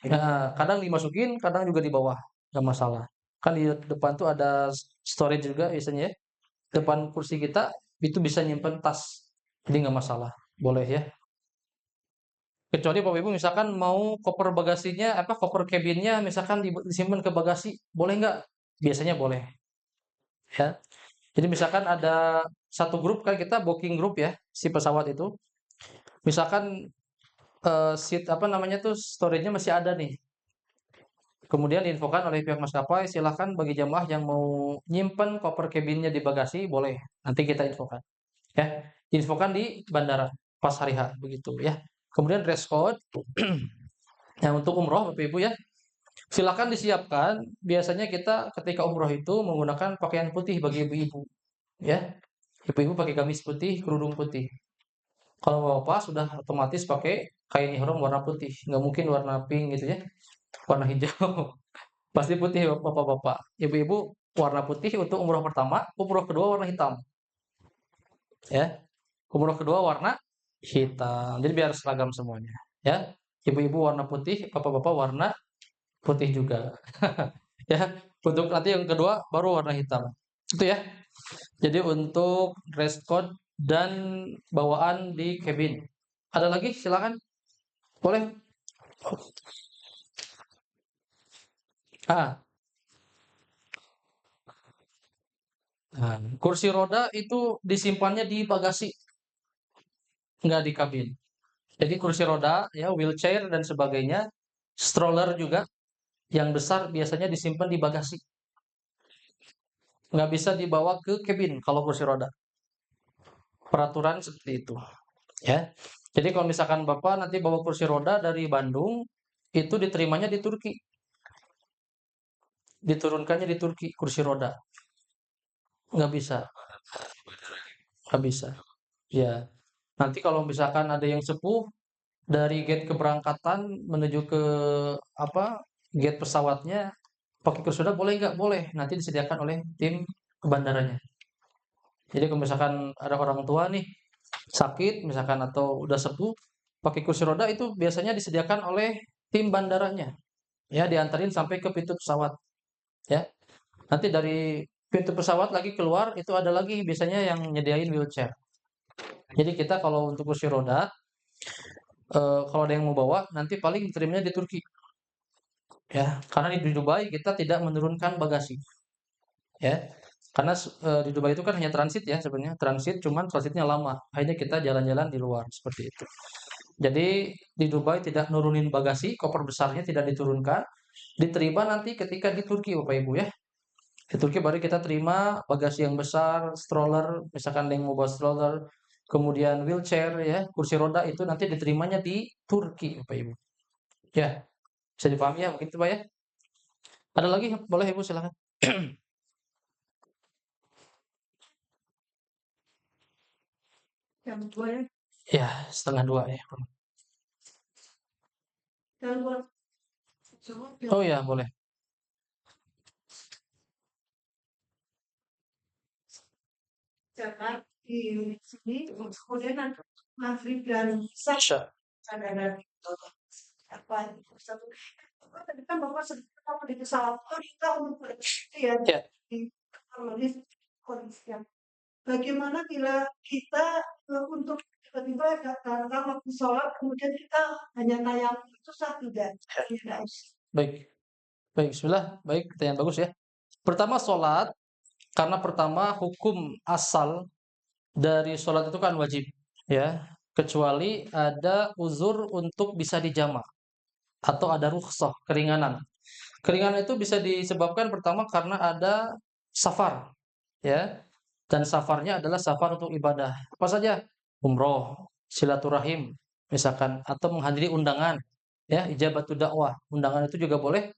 Nah, kadang dimasukin, kadang juga di bawah, nggak masalah. Kan di depan tuh ada storage juga biasanya ya. Depan kursi kita itu bisa nyimpen tas, jadi nggak masalah, boleh ya. Kecuali Bapak Ibu misalkan mau koper bagasinya, apa, koper cabinnya misalkan disimpan ke bagasi, boleh nggak? Biasanya boleh, ya. Jadi misalkan ada satu grup, kan kita booking grup ya, si pesawat itu. Misalkan seat, apa namanya tuh, storage-nya masih ada nih. Kemudian diinfokan oleh pihak maskapai, silakan bagi jamaah yang mau nyimpen koper cabinnya di bagasi, boleh. Nanti kita infokan, ya. Diinfokan di bandara pas hari H, begitu ya. Kemudian dress code, yang untuk umroh Bapak Ibu ya, silakan disiapkan. Biasanya kita ketika umroh itu menggunakan pakaian putih bagi ibu-ibu, ya. Ibu-ibu pakai gamis putih, kerudung putih. Kalau bapak sudah otomatis pakai kain ihram warna putih, nggak mungkin warna pink gitu ya, warna hijau. Pasti putih bapak-bapak. Ibu-ibu warna putih untuk umroh pertama, umroh kedua warna hitam, ya. Umroh kedua warna hitam. Jadi biar seragam semuanya, ya. Ibu-ibu warna putih, bapak-bapak warna putih juga. Ya, untuk nanti yang kedua baru warna hitam. Itu ya. Jadi untuk dress code dan bawaan di cabin. Ada lagi? Silakan. Boleh. Ah, nah, kursi roda itu disimpannya di bagasi, nggak di kabin. Jadi kursi roda, ya, wheelchair dan sebagainya, stroller juga yang besar biasanya disimpan di bagasi. Nggak bisa dibawa ke cabin kalau kursi roda. Peraturan seperti itu, ya. Jadi kalau misalkan Bapak nanti bawa kursi roda dari Bandung, itu diterimanya di Turki. Diturunkannya di Turki kursi roda. Nggak bisa, nggak bisa. Ya, nanti kalau misalkan ada yang sepuh dari gate keberangkatan menuju ke, apa, gate pesawatnya pakai kursi roda, boleh nggak? Boleh. Nanti disediakan oleh tim bandaranya. Jadi kalau misalkan ada orang tua nih sakit misalkan atau udah sepuh pakai kursi roda, itu biasanya disediakan oleh tim bandaranya. Ya, diantarin sampai ke pintu pesawat, ya. Nanti dari pintu pesawat lagi keluar itu ada lagi biasanya yang nyediain wheelchair. Jadi kita kalau untuk kursi roda, kalau ada yang mau bawa nanti paling terimanya di Turki, ya. Karena di Dubai kita tidak menurunkan bagasi, ya. Karena di Dubai itu kan hanya transit ya sebenarnya, transit, cuman transitnya lama. Akhirnya kita jalan-jalan di luar seperti itu. Jadi di Dubai tidak nurunin bagasi, koper besarnya tidak diturunkan, diterima nanti ketika di Turki Bapak Ibu ya. Di Turki baru kita terima bagasi yang besar, stroller, misalkan ada yang mau bawa stroller, kemudian wheelchair ya, kursi roda, itu nanti diterimanya di Turki Bapak Ibu. Ya, bisa dipahami ya mungkin itu Pak ya. Ada lagi? Boleh Ibu silakan. Jam 2 ya. Ya, setengah dua ya. Jam 2. Coba Oh ya, boleh. Jakarta di sini, kemudian nanti maghrib dan isya Isya. ada apa satu. Tadi kan bapak sedang di pesawat, kita untuk ya Ya, di kronologis kondisi. Bagaimana bila kita untuk tiba-tiba datang waktu sholat, kemudian kita hanya tayang itu sah tidak? Tidak usah. baik. Baik, bismillah. Baik, pertanyaan bagus ya. Pertama sholat, karena pertama hukum asal dari sholat itu kan wajib, ya. Kecuali ada uzur untuk bisa dijamak atau ada rukhsah, keringanan. Keringanan itu bisa disebabkan pertama karena ada safar, ya. Dan safarnya adalah safar untuk ibadah. Apa saja? Umroh, silaturahim, misalkan, atau menghadiri undangan, ya, ijabatul dakwah. Undangan itu juga boleh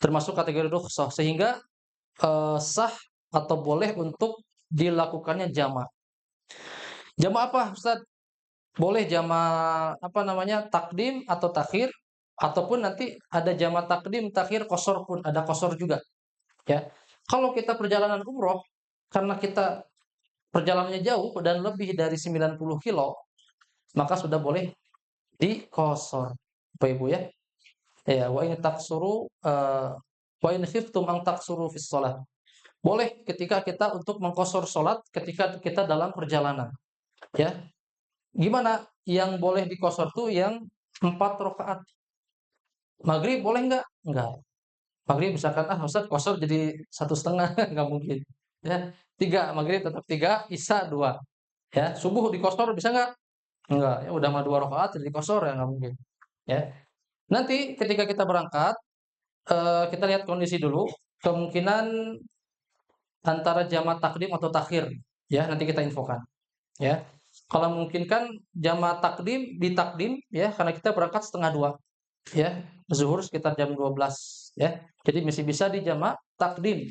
termasuk kategori rukhsah sehingga sah atau boleh untuk dilakukannya jamak. Jamak apa, Ustaz? Boleh jamak apa namanya? Takdim atau takhir ataupun nanti ada jamak takdim, takhir, qashar pun ada qashar juga, ya. Kalau kita perjalanan umroh karena kita perjalanannya jauh dan lebih dari 90 kilo, maka sudah boleh diqashar, Bapak Ibu ya. Ya, wa in taqsuru wa in khiftum an taqsuru fis shalah. Boleh ketika kita untuk mengqashar salat ketika kita dalam perjalanan, ya. Gimana yang boleh diqashar tuh yang 4 rakaat. Maghrib boleh nggak? Enggak. Maghrib misalkan, Ustaz qashar jadi 1,5 nggak mungkin. Ya, 3 maghrib tetap 3, isya 2. Ya, subuh diqashar bisa nggak? Enggak, ya udah mah 2 rakaat jadi qashar ya nggak mungkin. Ya. Nanti ketika kita berangkat, kita lihat kondisi dulu, kemungkinan antara jamak takdim atau takhir, ya nanti kita infokan, ya. Kalau memungkinkan jamak takdim ditakdim, ya karena kita berangkat 1:30, ya. Zuhur sekitar jam 12, ya. Jadi masih bisa dijamak takdim,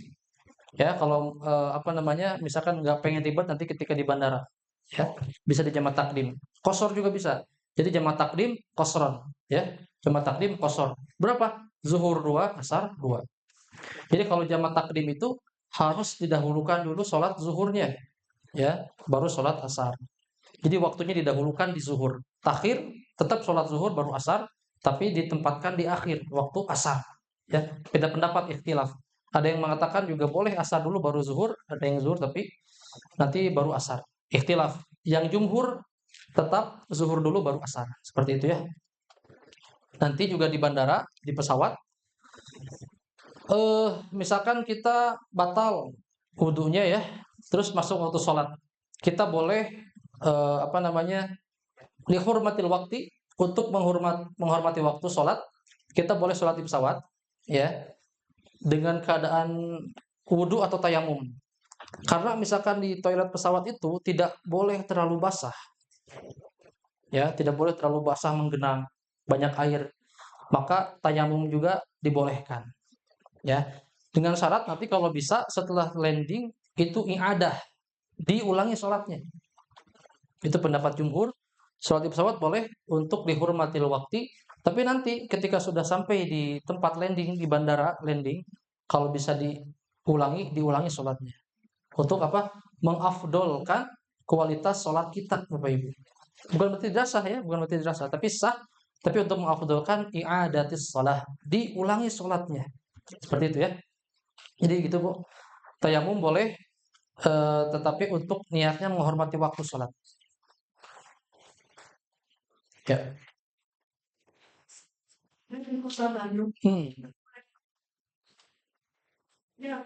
ya. Kalau apa namanya, misalkan nggak pengen ribet nanti ketika di bandara, ya bisa dijamak takdim. Qashar juga bisa. Jadi jamak takdim qashran, ya. Jamak takdim qashar. Berapa? Zuhur 2, asar 2. Jadi kalau jamak takdim itu harus didahulukan dulu sholat zuhurnya, ya, baru sholat asar. Jadi waktunya didahulukan di zuhur. Takhir tetap sholat zuhur baru asar, tapi ditempatkan di akhir waktu asar. Ya, beda pendapat, ikhtilaf. Ada yang mengatakan juga boleh asar dulu baru zuhur, ada yang zuhur tapi nanti baru asar. Ikhtilaf. Yang jumhur tetap zuhur dulu baru asar. Seperti itu ya. Nanti juga di bandara, di pesawat, misalkan kita batal wudunya ya, terus masuk waktu sholat. Kita boleh apa namanya? Lihurmatil waktu untuk menghormati waktu sholat, kita boleh sholat di pesawat, ya, dengan keadaan wudu atau tayamum. Karena misalkan di toilet pesawat itu tidak boleh terlalu basah, ya, tidak boleh terlalu basah menggenang, banyak air. Maka tayamum juga dibolehkan, ya. Dengan syarat nanti kalau bisa setelah landing itu i'adah, diulangi sholatnya. Itu pendapat jumhur. Sholat di pesawat boleh untuk dihormatil waktu, tapi nanti ketika sudah sampai di tempat landing, di bandara landing, kalau bisa diulangi sholatnya. Untuk apa? Mengafdolkan kualitas sholat kita, Bapak Ibu. Bukan berarti tidak sah ya, bukan berarti tidak sah, tapi sah, tapi untuk mengafdolkan i'adatis sholat, diulangi sholatnya. Seperti itu ya. Jadi gitu Bu. Tayamum boleh, tetapi untuk niatnya menghormati waktu sholat. Ya. Di kota Bandung. Ya,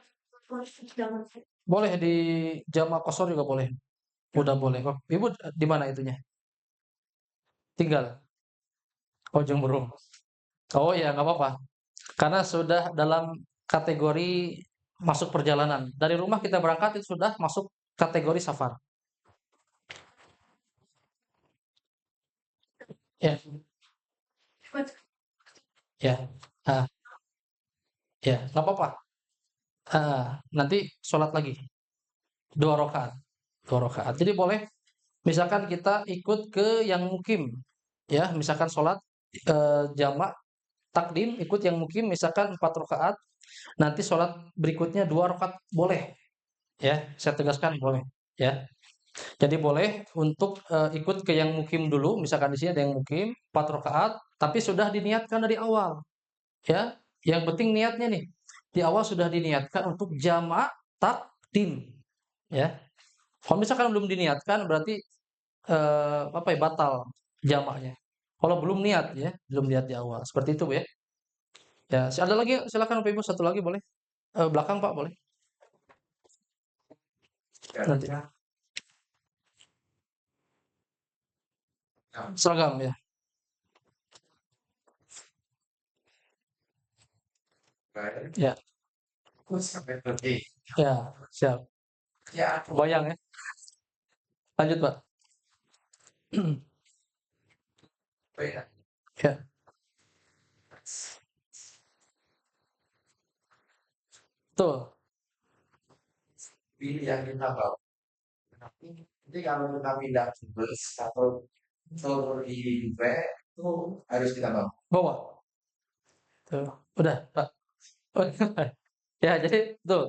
jangan. Boleh di jamak qashar juga boleh. Udah boleh kok. Ibu di mana itunya? Tinggal. Oh, Jembrung. Oh ya, nggak apa-apa. Karena sudah dalam kategori masuk perjalanan. Dari rumah kita berangkat itu sudah masuk kategori safar. Ya, ya. Ah, ya, nggak apa-apa. Nanti sholat lagi 2 rakaat. 2 rakaat. Jadi boleh misalkan kita ikut ke yang mukim, ya, misalkan sholat jamak takdim ikut yang mukim misalkan 4 rakaat, nanti sholat berikutnya 2 rakaat boleh, ya. Saya tegaskan boleh, ya. Jadi boleh untuk ikut ke yang mukim dulu, misalkan di sini ada yang mukim 4 rakaat, tapi sudah diniatkan dari awal, ya. Yang penting niatnya nih, di awal sudah diniatkan untuk jamak takdim, ya. Kalau misalkan belum diniatkan berarti apa ya, batal jamaknya. Kalau belum niat ya, belum niat di awal. Seperti itu, Bu, ya. Ya, ada lagi silakan Bapak Ibu, satu lagi boleh. Belakang Pak boleh. Nanti. Seragam ya. Ya. Ya, siap. Bayang ya. Lanjut, Pak. Ya. Tuh. Pilih yang kita bawa. Jadi kalau kita pindah ke bus atau turun di B itu harus kita bawa. Bawa. Tuh. Udah, Pak. Ya, jadi tuh.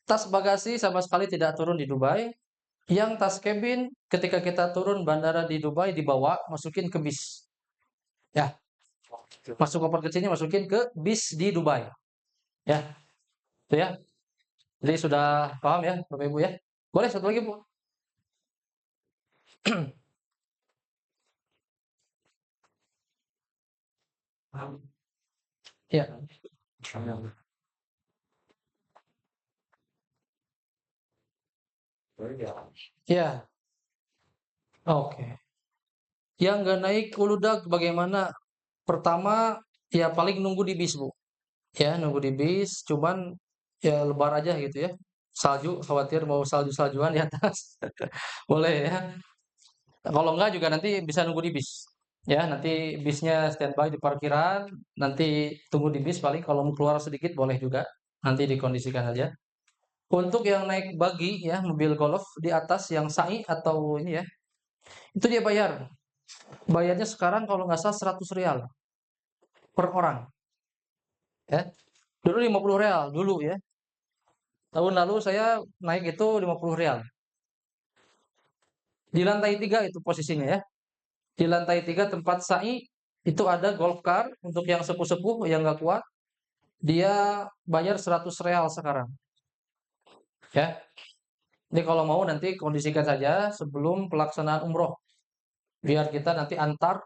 Tas bagasi sama sekali tidak turun di Dubai. Yang tas cabin ketika kita turun bandara di Dubai dibawa, masukin ke bis. Ya, masuk koper kecilnya masukin ke bis di Dubai. Ya, itu ya. Jadi sudah paham ya, Bapak Ibu ya. Boleh satu lagi, Bu. Ya. Ya, oke. Yang nggak naik uludag bagaimana? Pertama, ya paling nunggu di bis, Bu. Ya, nunggu di bis, cuman ya lebar aja gitu ya. Salju, khawatir mau salju-saljuan di atas. Boleh ya. Kalau enggak juga nanti bisa nunggu di bis. Ya, nanti bisnya standby di parkiran, nanti tunggu di bis paling kalau mau keluar sedikit boleh juga. Nanti dikondisikan aja. Untuk yang naik buggy ya, mobil golf di atas yang SAI atau ini ya, itu dia bayar. Bayarnya sekarang kalau nggak salah 100 rial per orang. Ya. Dulu 50 real dulu ya. Tahun lalu saya naik itu 50 real. Di lantai 3 itu posisinya ya. Di lantai 3 tempat SAI itu ada golf car untuk yang sepuh-sepuh yang nggak kuat. Dia bayar 100 real sekarang. Ya. Ini kalau mau nanti kondisikan saja sebelum pelaksanaan umroh. Biar kita nanti antar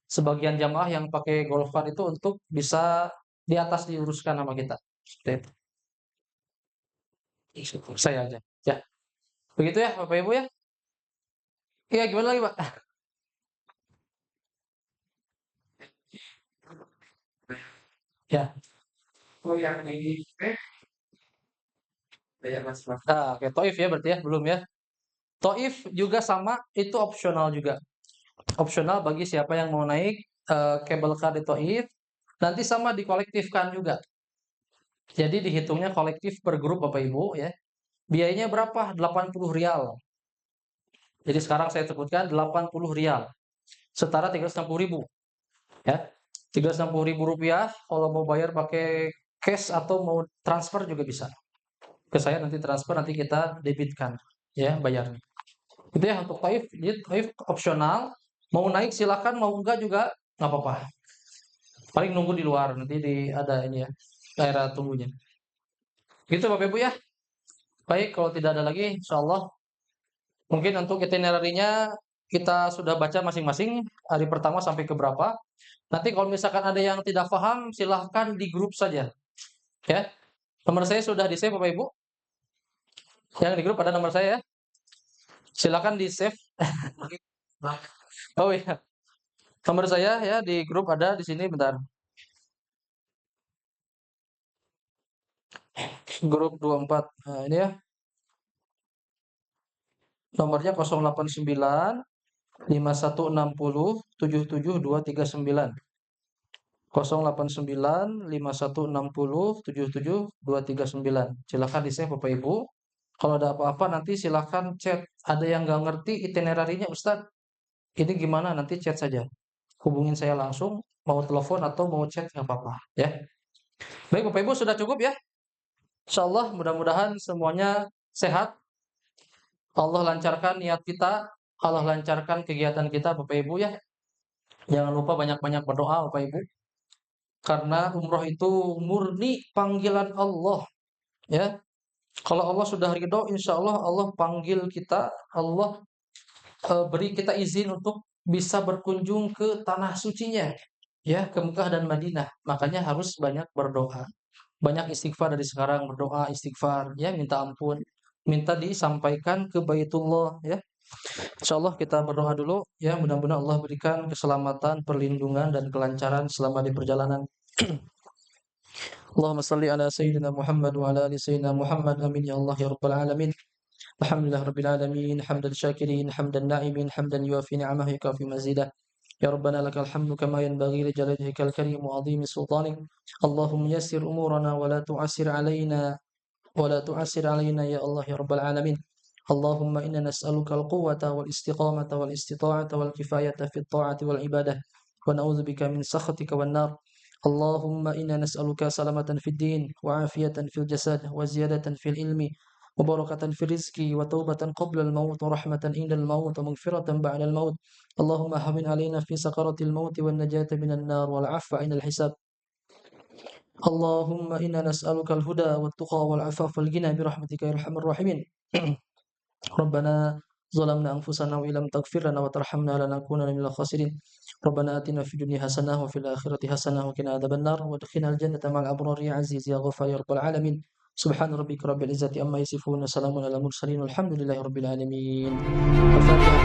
sebagian jamaah yang pakai golf car itu untuk bisa di atas diuruskan sama kita. Seperti itu. Saya aja. Ya. Begitu ya Bapak Ibu ya. Iya gimana lagi Pak? Ya. Oh yang ini bayar mas. Nah, oke Taif ya berarti ya belum ya. Taif juga sama, itu opsional juga. Opsional bagi siapa yang mau naik cable car di Taif. Nanti sama dikolektifkan juga. Jadi dihitungnya kolektif per grup Bapak Ibu ya. Biayanya berapa? 80 rial. Jadi sekarang saya sebutkan 80 rial. Setara 360.000 ya. 360.000 rupiah kalau mau bayar pakai cash atau mau transfer juga bisa. Ke saya nanti transfer nanti kita debitkan ya bayarnya. Itu ya untuk Taif, jadi Taif opsional. Mau naik silakan, mau enggak juga nggak apa-apa. Paling nunggu di luar nanti ada ini ya daerah tunggunya. Gitu Bapak Ibu ya. Baik, kalau tidak ada lagi, insya Allah mungkin untuk itinerary-nya kita sudah baca masing-masing hari pertama sampai ke berapa. Nanti kalau misalkan ada yang tidak paham, silahkan di grup saja. Ya, nomor saya sudah di save Bapak Ibu. Yang di grup ada nomor saya. Silakan di save. Oh iya, nomor saya ya di grup ada di sini bentar. Grup 24. Nah, ini ya. Nomornya 089 5160 77239. 089 5160 77239. Silakan di-save Bapak Ibu. Kalau ada apa-apa nanti silakan chat. Ada yang nggak ngerti itinerary-nya Ustadz, ini gimana? Nanti chat saja. Hubungin saya langsung, mau telepon atau mau chat nggak apa-apa ya. Baik Bapak Ibu sudah cukup ya. Insyaallah mudah-mudahan semuanya sehat. Allah lancarkan niat kita, Allah lancarkan kegiatan kita Bapak Ibu ya. Jangan lupa banyak-banyak berdoa Bapak Ibu. Karena umroh itu murni panggilan Allah ya. Kalau Allah sudah ridho, insya Allah Allah panggil kita, Allah beri kita izin untuk bisa berkunjung ke tanah sucinya, ya ke Mekah dan Madinah. Makanya harus banyak berdoa, banyak istighfar dari sekarang, berdoa istighfar, ya minta ampun, minta disampaikan ke Baitullah, ya. Insya Allah kita berdoa dulu, ya mudah-mudahan Allah berikan keselamatan, perlindungan dan kelancaran selama di perjalanan. Allahumma salli ala Sayyidina Muhammad wa ala ali Sayyidina Muhammad amin ya Allah ya Rabbal Alamin. Alhamdulillah Rabbil Alamin, hamdan syakirin, hamdan na'imin, hamdan yuafi ni'amah yukafi mazidah. Ya Rabbana lakal hamdu kama yanbaghi li jalali wajhikal karim wa 'azimi sultanik. Allahumma yassir umurana wa la tu'assir alaina ولا تعسر علينا يا الله يا رب العالمين. اللهم إنا نسألك القوة والاستقامة والاستطاعة والكفاية في الطاعة والعبادة، ونعوذ بك من سخطك والنار. اللهم إنا نسألك سلامة في الدين وعافية في الجسد وزيادة في العلم وبركة في الرزق وتوبة قبل الموت ورحمة عند الموت ومغفرة بعد الموت. اللهم هون علينا في سكرة الموت والنجاة من النار والعفو عند الحساب. اللهم إنا نسألك الهدى والتقى والعفاف والغنى برحمتك يا أرحم الراحمين. ربنا ظلمنا أنفسنا وإن لم تغفر لنا وترحمنا لنكونن من الخاسرين. ربنا آتنا في الدنيا حسنة وفي الآخرة حسنة وقنا عذاب النار وادخلنا الجنة مع الأبرار يا عزيز يا غفار يا رب العالمين. سبحان ربك رب العزة عما يصفون وسلام على المرسلين والحمد لله رب العالمين. الفاتحة.